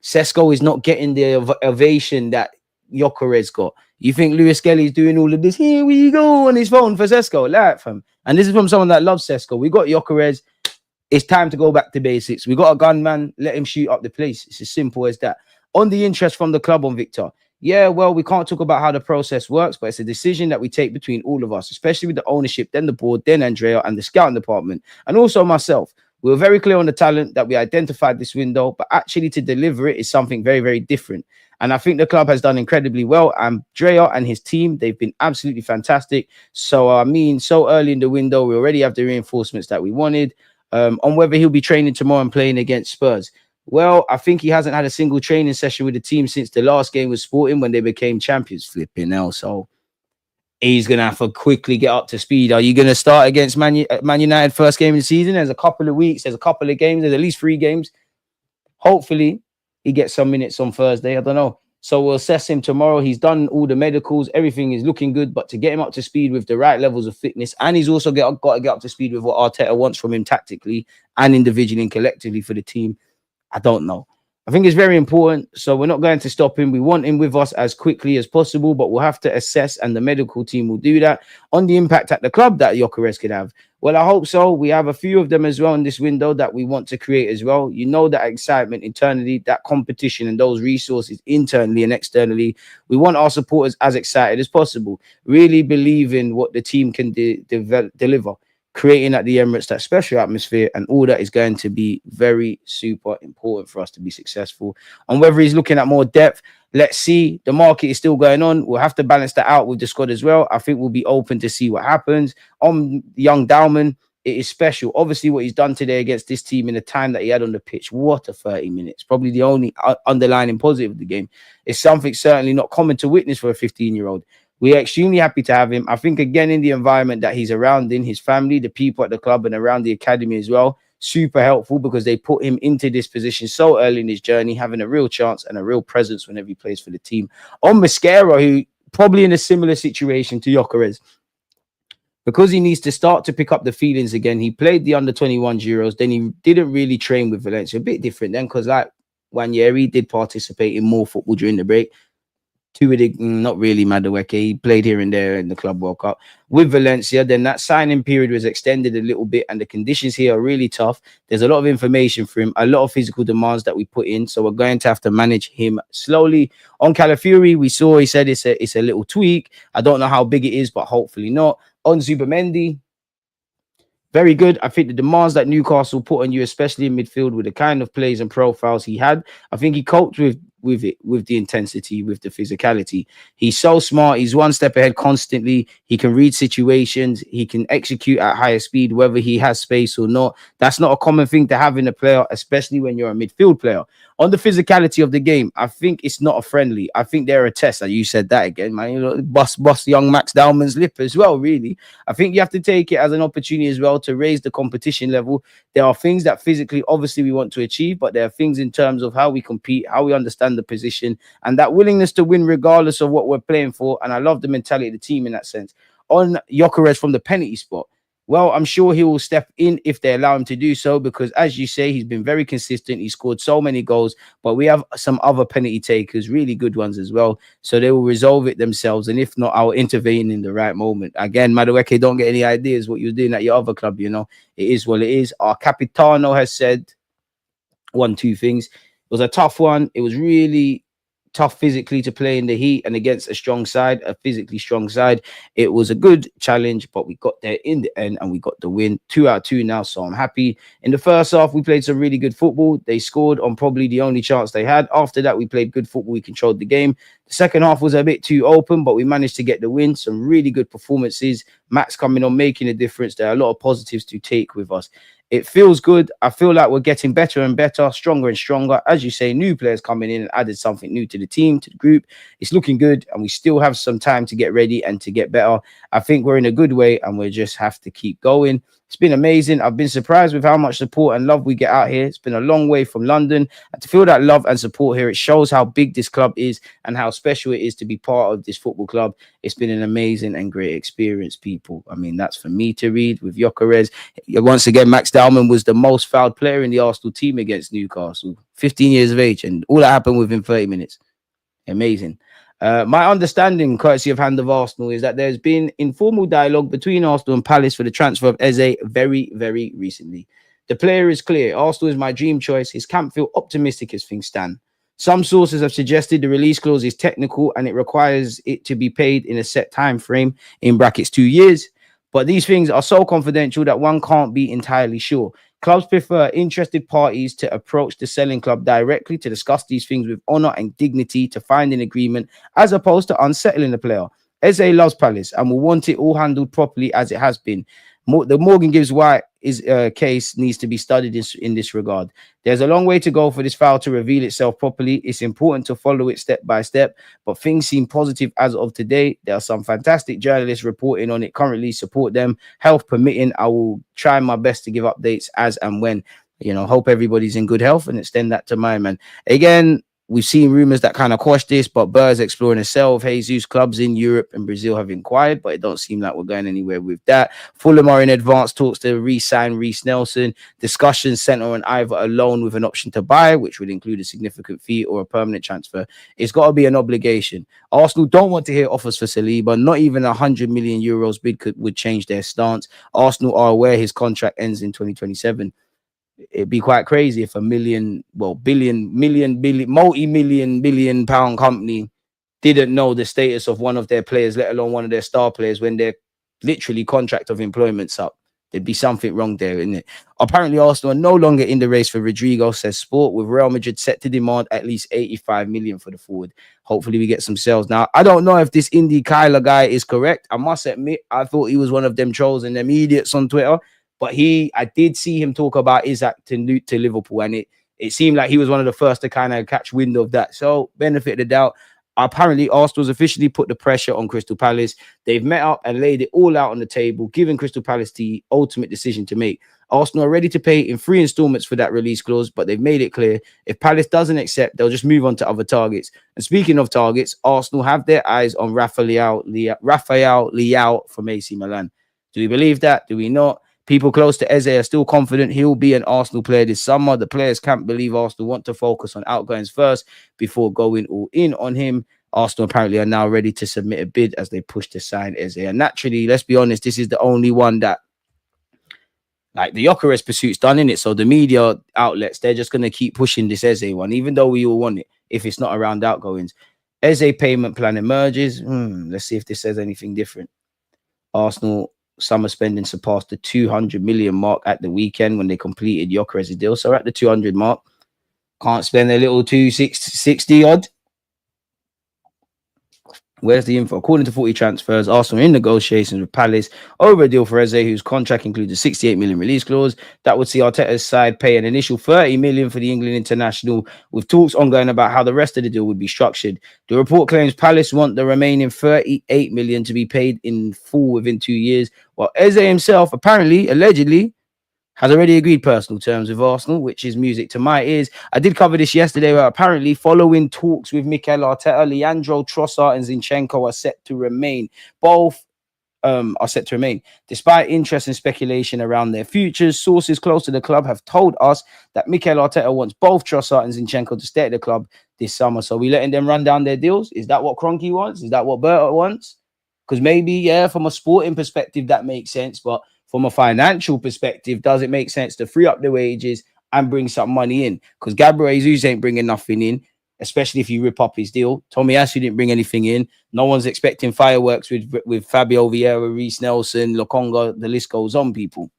Sesko is not getting the ovation that Gyokeres got. You think Lewis Kelly's doing all of this? Here we go on his phone for Sesko. Like, fam. And this is from someone that loves Sesko. We got Gyokeres. It's time to go back to basics. We got a gunman. Let him shoot up the place. It's as simple as that. On the interest from the club on Viktor, Yeah, well, we can't talk about how the process works, but it's a decision that we take between all of us, especially with the ownership, then the board, then Andrea and the scouting department, and also myself. We were very clear on the talent that we identified this window, but actually to deliver it is something very, very different. And I think the club has done incredibly well. Andrea and his team, they've been absolutely fantastic. So, I mean, so early in the window, we already have the reinforcements that we wanted. On whether he'll be training tomorrow and playing against Spurs. Well, I think he hasn't had a single training session with the team since the last game with Sporting when they became champions. Flipping hell. So he's going to have to quickly get up to speed. Are you going to start against Man United first game of the season? There's a couple of weeks. There's a couple of games. There's at least 3 games. Hopefully, he gets some minutes on Thursday. I don't know. So we'll assess him tomorrow. He's done all the medicals. Everything is looking good. But to get him up to speed with the right levels of fitness, and he's also got to get up to speed with what Arteta wants from him tactically and individually and collectively for the team. I don't know. I think it's very important. So we're not going to stop him. We want him with us as quickly as possible, but we'll have to assess, and the medical team will do that, on the impact at the club that Gyokeres could have. Well, I hope so. We have a few of them as well in this window that we want to create as well. You know, that excitement internally, that competition and those resources internally and externally. We want our supporters as excited as possible. Really believe in what the team can deliver. Creating at the Emirates that special atmosphere, and all that is going to be very super important for us to be successful. And whether he's looking at more depth, let's see. The market is still going on. We'll have to balance that out with the squad as well. I think we'll be open to see what happens. On young Dowman, it is special. Obviously, what he's done today against this team in the time that he had on the pitch, what a 30 minutes. Probably the only underlying positive of the game. It's something certainly not common to witness for a 15-year-old. We're extremely happy to have him. I think, again, in the environment that he's around, in his family, the people at the club and around the academy as well, super helpful because they put him into this position so early in his journey, having a real chance and a real presence whenever he plays for the team. On Mosquera, who probably in a similar situation to Gyokeres, because he needs to start to pick up the feelings again. He played the under-21 Euros, then he didn't really train with Valencia. A bit different then, because like Wanyeri did participate in more football during the break. Not really Madueke. He played here and there in the Club World Cup with Valencia. Then that signing period was extended a little bit, and the conditions here are really tough. There's a lot of information for him, a lot of physical demands that we put in, so we're going to have to manage him slowly. On Calafiori, we saw he said it's a little tweak. I don't know how big it is, but hopefully not. On Zubimendi, very good. I think the demands that Newcastle put on you, especially in midfield, with the kind of plays and profiles he had, I think he coped with it, with the intensity, with the physicality. He's so smart. He's one step ahead constantly. He can read situations. He can execute at higher speed, whether he has space or not. That's not a common thing to have in a player, especially when you're a midfield player. On the physicality of the game, I think it's not a friendly. I think they're a test. You said that again, man. You know, bust young Max Dowman's lip as well, really. I think you have to take it as an opportunity as well to raise the competition level. There are things that physically, obviously, we want to achieve, but there are things in terms of how we compete, how we understand the position, and that willingness to win regardless of what we're playing for. And I love the mentality of the team in that sense. On Gyokeres from the penalty spot, well, I'm sure he will step in if they allow him to do so, because as you say, he's been very consistent. He scored so many goals, but we have some other penalty takers, really good ones as well. So they will resolve it themselves. And if not, I'll intervene in the right moment. Again, Madueke, don't get any ideas what you're doing at your other club. You know, it is what it is. Our Capitano has said 2 things. It was a tough one. It was really tough physically to play in the heat and against a strong side, a physically strong side. It was a good challenge, but we got there in the end and we got the win. 2 out of 2 now, so I'm happy. In the first half, we played some really good football. They scored on probably the only chance they had. After that, we played good football. We controlled the game. The second half was a bit too open, but we managed to get the win. Some really good performances. Max coming on, making a difference. There are a lot of positives to take with us. It feels good. I feel like we're getting better and better, stronger and stronger. As you say, new players coming in and added something new to the team, to the group. It's looking good, and we still have some time to get ready and to get better. I think we're in a good way, and we just have to keep going. It's been amazing. I've been surprised with how much support and love we get out here. It's been a long way from London. And to feel that love and support here, it shows how big this club is and how special it is to be part of this football club. It's been an amazing and great experience, people. I mean, that's for me to read with Gyokeres. Once again, Max Dowman was the most fouled player in the Arsenal team against Newcastle. 15 years of age, and all that happened within 30 minutes. Amazing. My understanding, courtesy of Hand of Arsenal, is that there's been informal dialogue between Arsenal and Palace for the transfer of Eze very, very recently. The player is clear. Arsenal is my dream choice. His camp feel optimistic as things stand. Some sources have suggested the release clause is technical and it requires it to be paid in a set time frame, in brackets 2 years. But these things are so confidential that one can't be entirely sure. Clubs prefer interested parties to approach the selling club directly to discuss these things with honor and dignity to find an agreement, as opposed to unsettling the player. Eze loves Palace and will want it all handled properly as it has been. The Morgan Gibbs White case needs to be studied in this regard. There's a long way to go for this file to reveal itself properly. It's important to follow it step by step, but things seem positive as of today. There are some fantastic journalists reporting on it currently. Support them. Health permitting, I will try my best to give updates as and when. Hope everybody's in good health and extend that to my man. Again, we've seen rumors that kind of quash this, but Burr's exploring a sale of Jesus. Clubs in Europe and Brazil have inquired, but it don't seem like we're going anywhere with that. Fulham are in advanced talks to re-sign Reece Nelson. Discussions center on either a loan with an option to buy, which would include a significant fee, or a permanent transfer. It's got to be an obligation. Arsenal don't want to hear offers for Saliba. Not even 100 million euros bid would change their stance. Arsenal are aware his contract ends in 2027. It'd be quite crazy if a multi-million billion pound company didn't know the status of one of their players, let alone one of their star players, when their literally contract of employment's up. There'd be something wrong there, isn't it? Apparently, Arsenal are no longer in the race for Rodrigo, says Sport, with Real Madrid set to demand at least 85 million for the forward. Hopefully, we get some sales. Now, I don't know if this Indy Kyler guy is correct. I must admit, I thought he was one of them trolls and them idiots on Twitter. But I did see him talk about Isaac to Liverpool, and it seemed like he was one of the first to kind of catch wind of that. So, benefit of the doubt. Apparently, Arsenal's officially put the pressure on Crystal Palace. They've met up and laid it all out on the table, giving Crystal Palace the ultimate decision to make. Arsenal are ready to pay in 3 installments for that release clause, but they've made it clear if Palace doesn't accept, they'll just move on to other targets. And speaking of targets, Arsenal have their eyes on Rafael Leao from AC Milan. Do we believe that? Do we not? People close to Eze are still confident he'll be an Arsenal player this summer. The players can't believe Arsenal want to focus on outgoings first before going all in on him. Arsenal apparently are now ready to submit a bid as they push to sign Eze. And naturally, let's be honest, this is the only one that, like, the Gyokeres pursuit's done in it. So the media outlets, they're just going to keep pushing this Eze one, even though we all want it, if it's not around outgoings. Eze payment plan emerges. Let's see if this says anything different. Arsenal summer spending surpassed the 200 million mark at the weekend when they completed Gyokeres' deal. So at the 200 mark, can't spend a little 260 odd. Where's the info? According to 40 transfers, Arsenal in negotiations with Palace over a deal for Eze, whose contract includes a 68 million release clause. That would see Arteta's side pay an initial 30 million for the England international, with talks ongoing about how the rest of the deal would be structured. The report claims Palace want the remaining 38 million to be paid in full within 2 years, while Eze himself allegedly has already agreed personal terms with Arsenal, which is music to my ears. I did cover this yesterday, where apparently following talks with Mikel Arteta, Leandro Trossard and Zinchenko are set to remain. Both are set to remain. Despite interest and speculation around their futures, sources close to the club have told us that Mikel Arteta wants both Trossard and Zinchenko to stay at the club this summer. So we letting them run down their deals? Is that what Kroenke wants? Is that what Berta wants? Because maybe, yeah, from a sporting perspective, that makes sense, but from a financial perspective, does it make sense to free up the wages and bring some money in? Because Gabriel Jesus ain't bringing nothing in, especially if you rip up his deal. Tomiyasu didn't bring anything in. No one's expecting fireworks with Fabio Vieira, Reece Nelson, Lokonga. The list goes on, people.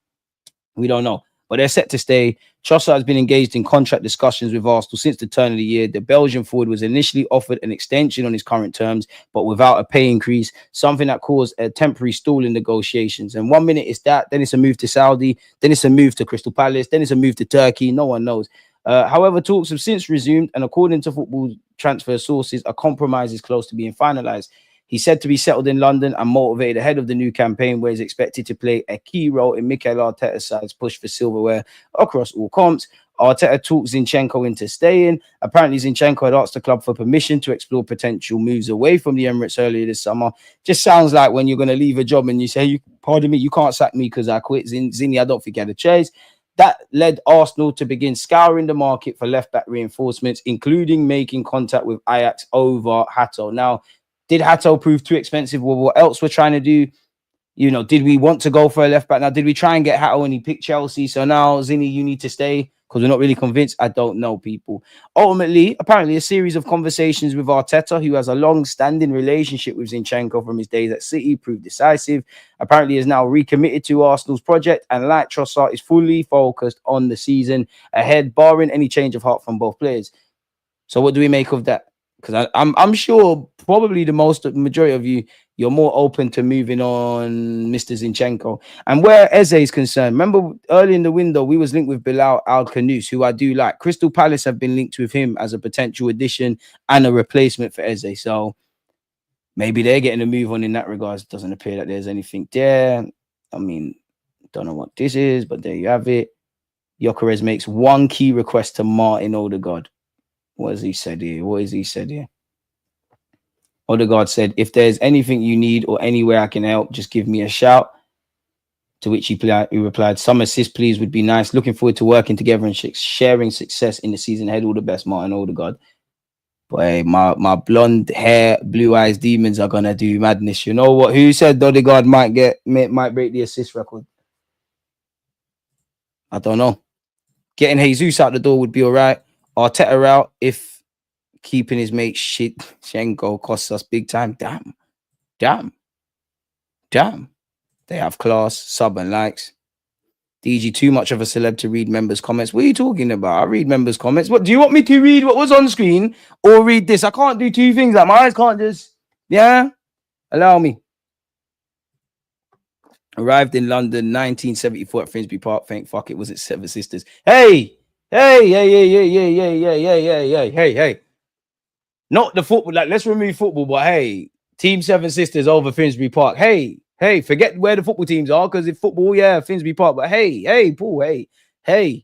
We don't know. But they're set to stay. Trossard has been engaged in contract discussions with Arsenal since the turn of the year. The Belgian forward was initially offered an extension on his current terms, but without a pay increase, something that caused a temporary stall in negotiations. And 1 minute it's that, then it's a move to Saudi, then it's a move to Crystal Palace, then it's a move to Turkey. No one knows. However, talks have since resumed, and according to football transfer sources, a compromise is close to being finalized. He's said to be settled in London and motivated ahead of the new campaign, where he's expected to play a key role in Mikel Arteta's side's push for silverware across all comps. Arteta talks Zinchenko into staying. Apparently, Zinchenko had asked the club for permission to explore potential moves away from the Emirates earlier this summer. Just sounds like when you're going to leave a job and you say, pardon me, you can't sack me because I quit. Zinni, I don't think he had a choice. That led Arsenal to begin scouring the market for left-back reinforcements, including making contact with Ajax over Hato. Now, did Hato prove too expensive? Well, what else we're trying to do? You know, did we want to go for a left back? Now, did we try and get Hato and he picked Chelsea? So now, Zinni, you need to stay. because we're not really convinced. I don't know, people. Ultimately, apparently, a series of conversations with Arteta, who has a long-standing relationship with Zinchenko from his days at City, proved decisive. Apparently, is now recommitted to Arsenal's project, and like Trossard, is fully focused on the season ahead, barring any change of heart from both players. So, what do we make of that? Because I'm sure probably the majority of you're more open to moving on Mr. Zinchenko. And where Eze is concerned, remember early in the window, we was linked with Bilal Al-Khanous, who I do like. Crystal Palace have been linked with him as a potential addition and a replacement for Eze. So maybe they're getting a move on in that regards. It doesn't appear that there's anything there. I mean, don't know what this is, but there you have it. Gyokeres makes one key request to Martin Odegaard. What has he said here? What has he said here? Odegaard said, if there's anything you need or anywhere I can help, just give me a shout. To which he replied, some assist, please, would be nice. Looking forward to working together and sharing success in the season ahead. All the best, Martin Odegaard. But hey, my blonde hair, blue eyes demons are going to do madness. You know what? Who said Odegaard might break the assist record? I don't know. Getting Jesus out the door would be all right. Arteta out if keeping his mate Zinchenko costs us big time. Damn. They have class, sub and likes. DG, too much of a celeb to read members' comments. What are you talking about? I read members' comments. What do you want me to read? What was on screen or read this? I can't do two things. Like my eyes can't just. Yeah, allow me. Arrived in London, 1974 at Finsbury Park. Thank fuck it was it Seven Sisters. Hey. Not the football. Like, let's remove football, but hey, Team Seven Sisters over Finsbury Park. Hey, forget where the football teams are, because if football, yeah, Finsbury Park. But hey, Paul, hey.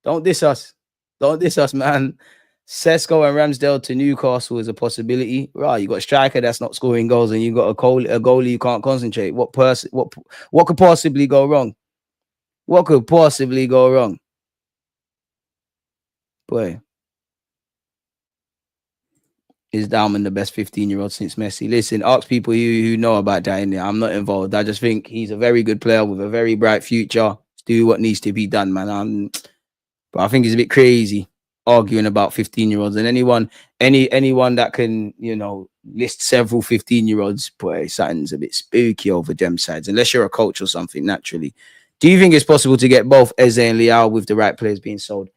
Don't diss us. Man. Sesko and Ramsdale to Newcastle is a possibility. Right, you got a striker that's not scoring goals, and you got a goalie you can't concentrate. What could possibly go wrong? Boy. Is Dalman the best 15-year-old since Messi? Listen, ask people who know about that in there. I'm not involved. I just think he's a very good player with a very bright future. Do what needs to be done, man. But I think it's a bit crazy arguing about 15-year-olds, and anyone that can, list several 15-year-olds, boy, something's a bit spooky over them sides, unless you're a coach or something, naturally. Do you think it's possible to get both Eze and Leao with the right players being sold?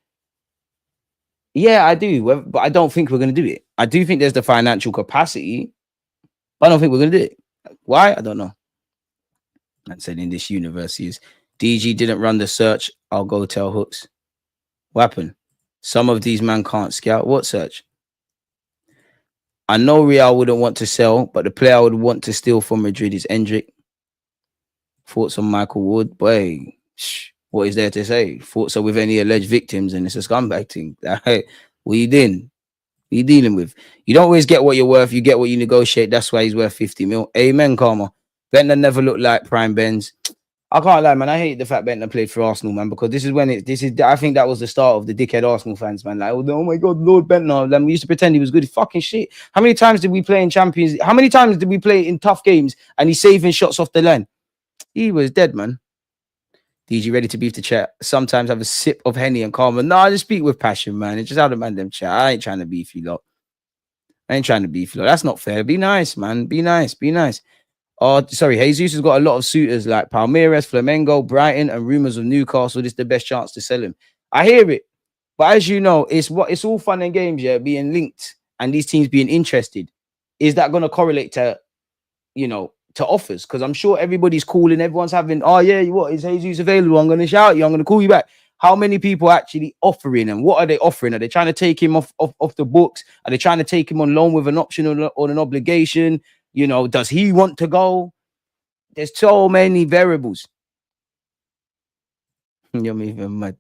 Yeah, I do, but I don't think we're going to do it. I do think there's the financial capacity, but I don't think we're going to do it. Why? I don't know. I said in this universe is DG didn't run the search. I'll go tell Hooks. What happened? Some of these men can't scout. What search? I know Real wouldn't want to sell, but the player I would want to steal from Madrid is Endrick. Thoughts on Michael Wood? Boy, what is there to say? Thoughts are with any alleged victims, and it's a scumbag thing. What are you doing? What are you dealing with? You don't always get what you're worth. You get what you negotiate. That's why he's worth 50 mil. Amen, Karma. Bentner never looked like prime Benz. I can't lie, man. I hate the fact Bentner played for Arsenal, man, because I think that was the start of the dickhead Arsenal fans, man. Like, oh my God, Lord Bentner. Like, we used to pretend he was good. Fucking shit. How many times did we play in Champions? How many times did we play in tough games and he's saving shots off the line? He was dead, man. DG ready to beef the chat. Sometimes have a sip of Henny and Karma. No, I just speak with passion, man. It's just how the man them chat. I ain't trying to beef you lot. That's not fair. Be nice, man. Be nice. Oh, sorry. Jesus has got a lot of suitors like Palmeiras, Flamengo, Brighton, and rumors of Newcastle. This is the best chance to sell him. I hear it. But as you know, it's all fun and games, yeah, being linked and these teams being interested. Is that going to correlate to, to offers? Because I'm sure everybody's calling, everyone's having, what is Jesus available? I'm going to shout you, I'm going to call you back. How many people are actually offering, and what are they offering? Are they trying to take him off the books? Are they trying to take him on loan with an option or an obligation? Does he want to go? There's so many variables. You're moving mad.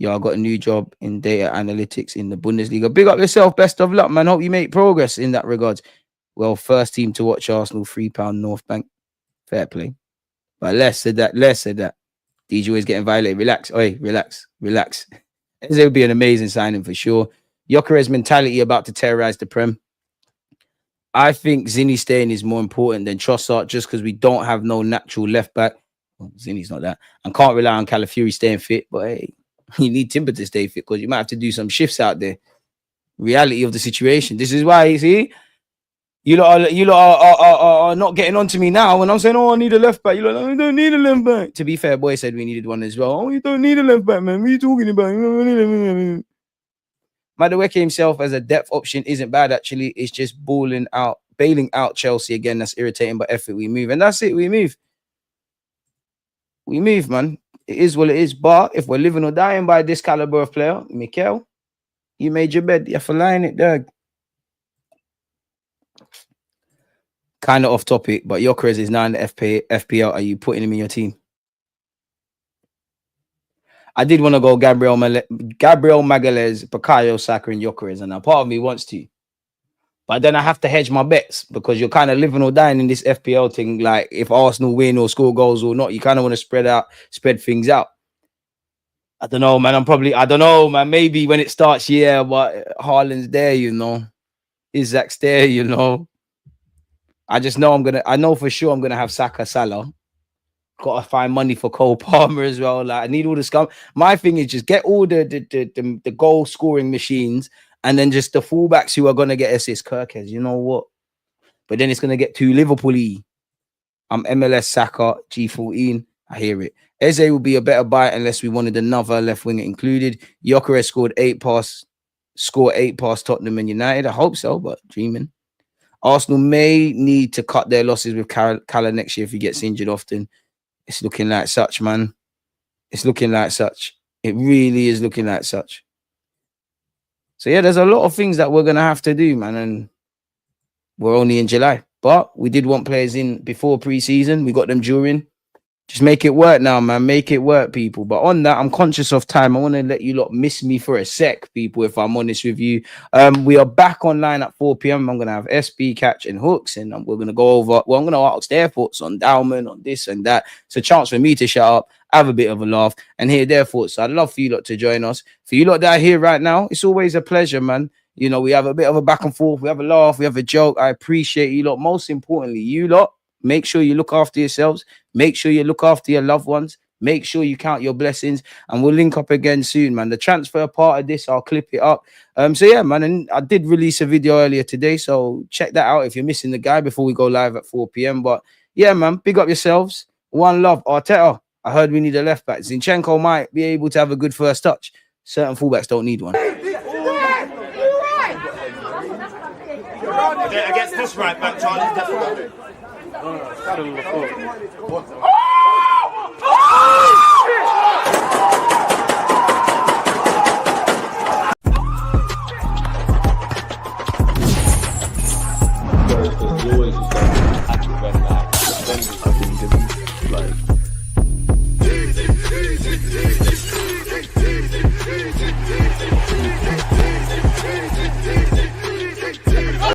I got a new job in data analytics in the Bundesliga. Big up yourself. Best of luck, man. Hope you make progress in that regards. Well, first team to watch Arsenal, £3 North Bank. Fair play. But Les said that. DJ is getting violated. Relax. Oi, relax. It would be an amazing signing for sure. Gyokeres mentality about to terrorize the Prem. I think Zinny staying is more important than Trossard, just because we don't have no natural left back. Well, Zinni's not that. And can't rely on Calafiori staying fit. But hey, you need Timber to stay fit because you might have to do some shifts out there. Reality of the situation. This is why, you see, you lot are not getting on to me now when I'm saying, oh, I need a left back. You're like, no, you don't need a left back. To be fair, boy said we needed one as well. Oh, you don't need a left back, man. What are you talking about? Madueke himself as a depth option isn't bad, actually. It's just bailing out Chelsea again. That's irritating, but effort, we move. And that's it, we move. We move, man. It is what it is. But if we're living or dying by this caliber of player, Mikel, you made your bed. You have to lie in it, dog. Kind of off topic, but Gyokeres is now in the FPL. Are you putting him in your team? I did want to go Gabriel Magalhaes, Bukayo Saka, and Gyokeres, and a part of me wants to. But then I have to hedge my bets because you're kind of living or dying in this FPL thing. Like if Arsenal win or score goals or not, you kind of want to spread things out. I don't know, man. I don't know, man. Maybe when it starts, yeah, but Haaland's there, you know. Isaac's there, you know. I just know I know for sure I'm gonna have Saka, Salah. Gotta find money for Cole Palmer as well. Like I need all the scum. My thing is just get all the goal scoring machines and then just the fullbacks who are gonna get assists. Gyökeres, you know what? But then it's gonna get too Liverpool-y. I'm MLS Saka G14. I hear it. Eze will be a better buy unless we wanted another left winger included. Gyokeres scored 8 past Tottenham and United. I hope so, but dreaming. Arsenal may need to cut their losses with Calla next year if he gets injured often. It's looking like such, man. It's looking like such. It really is looking like such. So, yeah, there's a lot of things that we're going to have to do, man. And we're only in July. But we did want players in before pre-season. We got them during. Just make it work now, man. Make it work, people. But on that, I'm conscious of time. I want to let you lot miss me for a sec, people, if I'm honest with you. We are back online at 4 p.m. I'm going to have SB, Catch, and Hooks. And we're going to go over... Well, I'm going to ask their thoughts on Dowman, on this and that. It's a chance for me to shut up, have a bit of a laugh, and hear their thoughts. So I'd love for you lot to join us. For you lot that are here right now, it's always a pleasure, man. You know, we have a bit of a back and forth. We have a laugh. We have a joke. I appreciate you lot. Most importantly, you lot, make sure you look after yourselves. Make sure you look after your loved ones. Make sure you count your blessings. And we'll link up again soon, man. The transfer part of this, I'll clip it up. So, yeah, man. And I did release a video earlier today. So check that out if you're missing the guy before we go live at 4 p.m. But, yeah, man. Big up yourselves. One love. Arteta, I heard we need a left back. Zinchenko might be able to have a good first touch. Certain fullbacks don't need one. Against this right back, Charlie, definitely.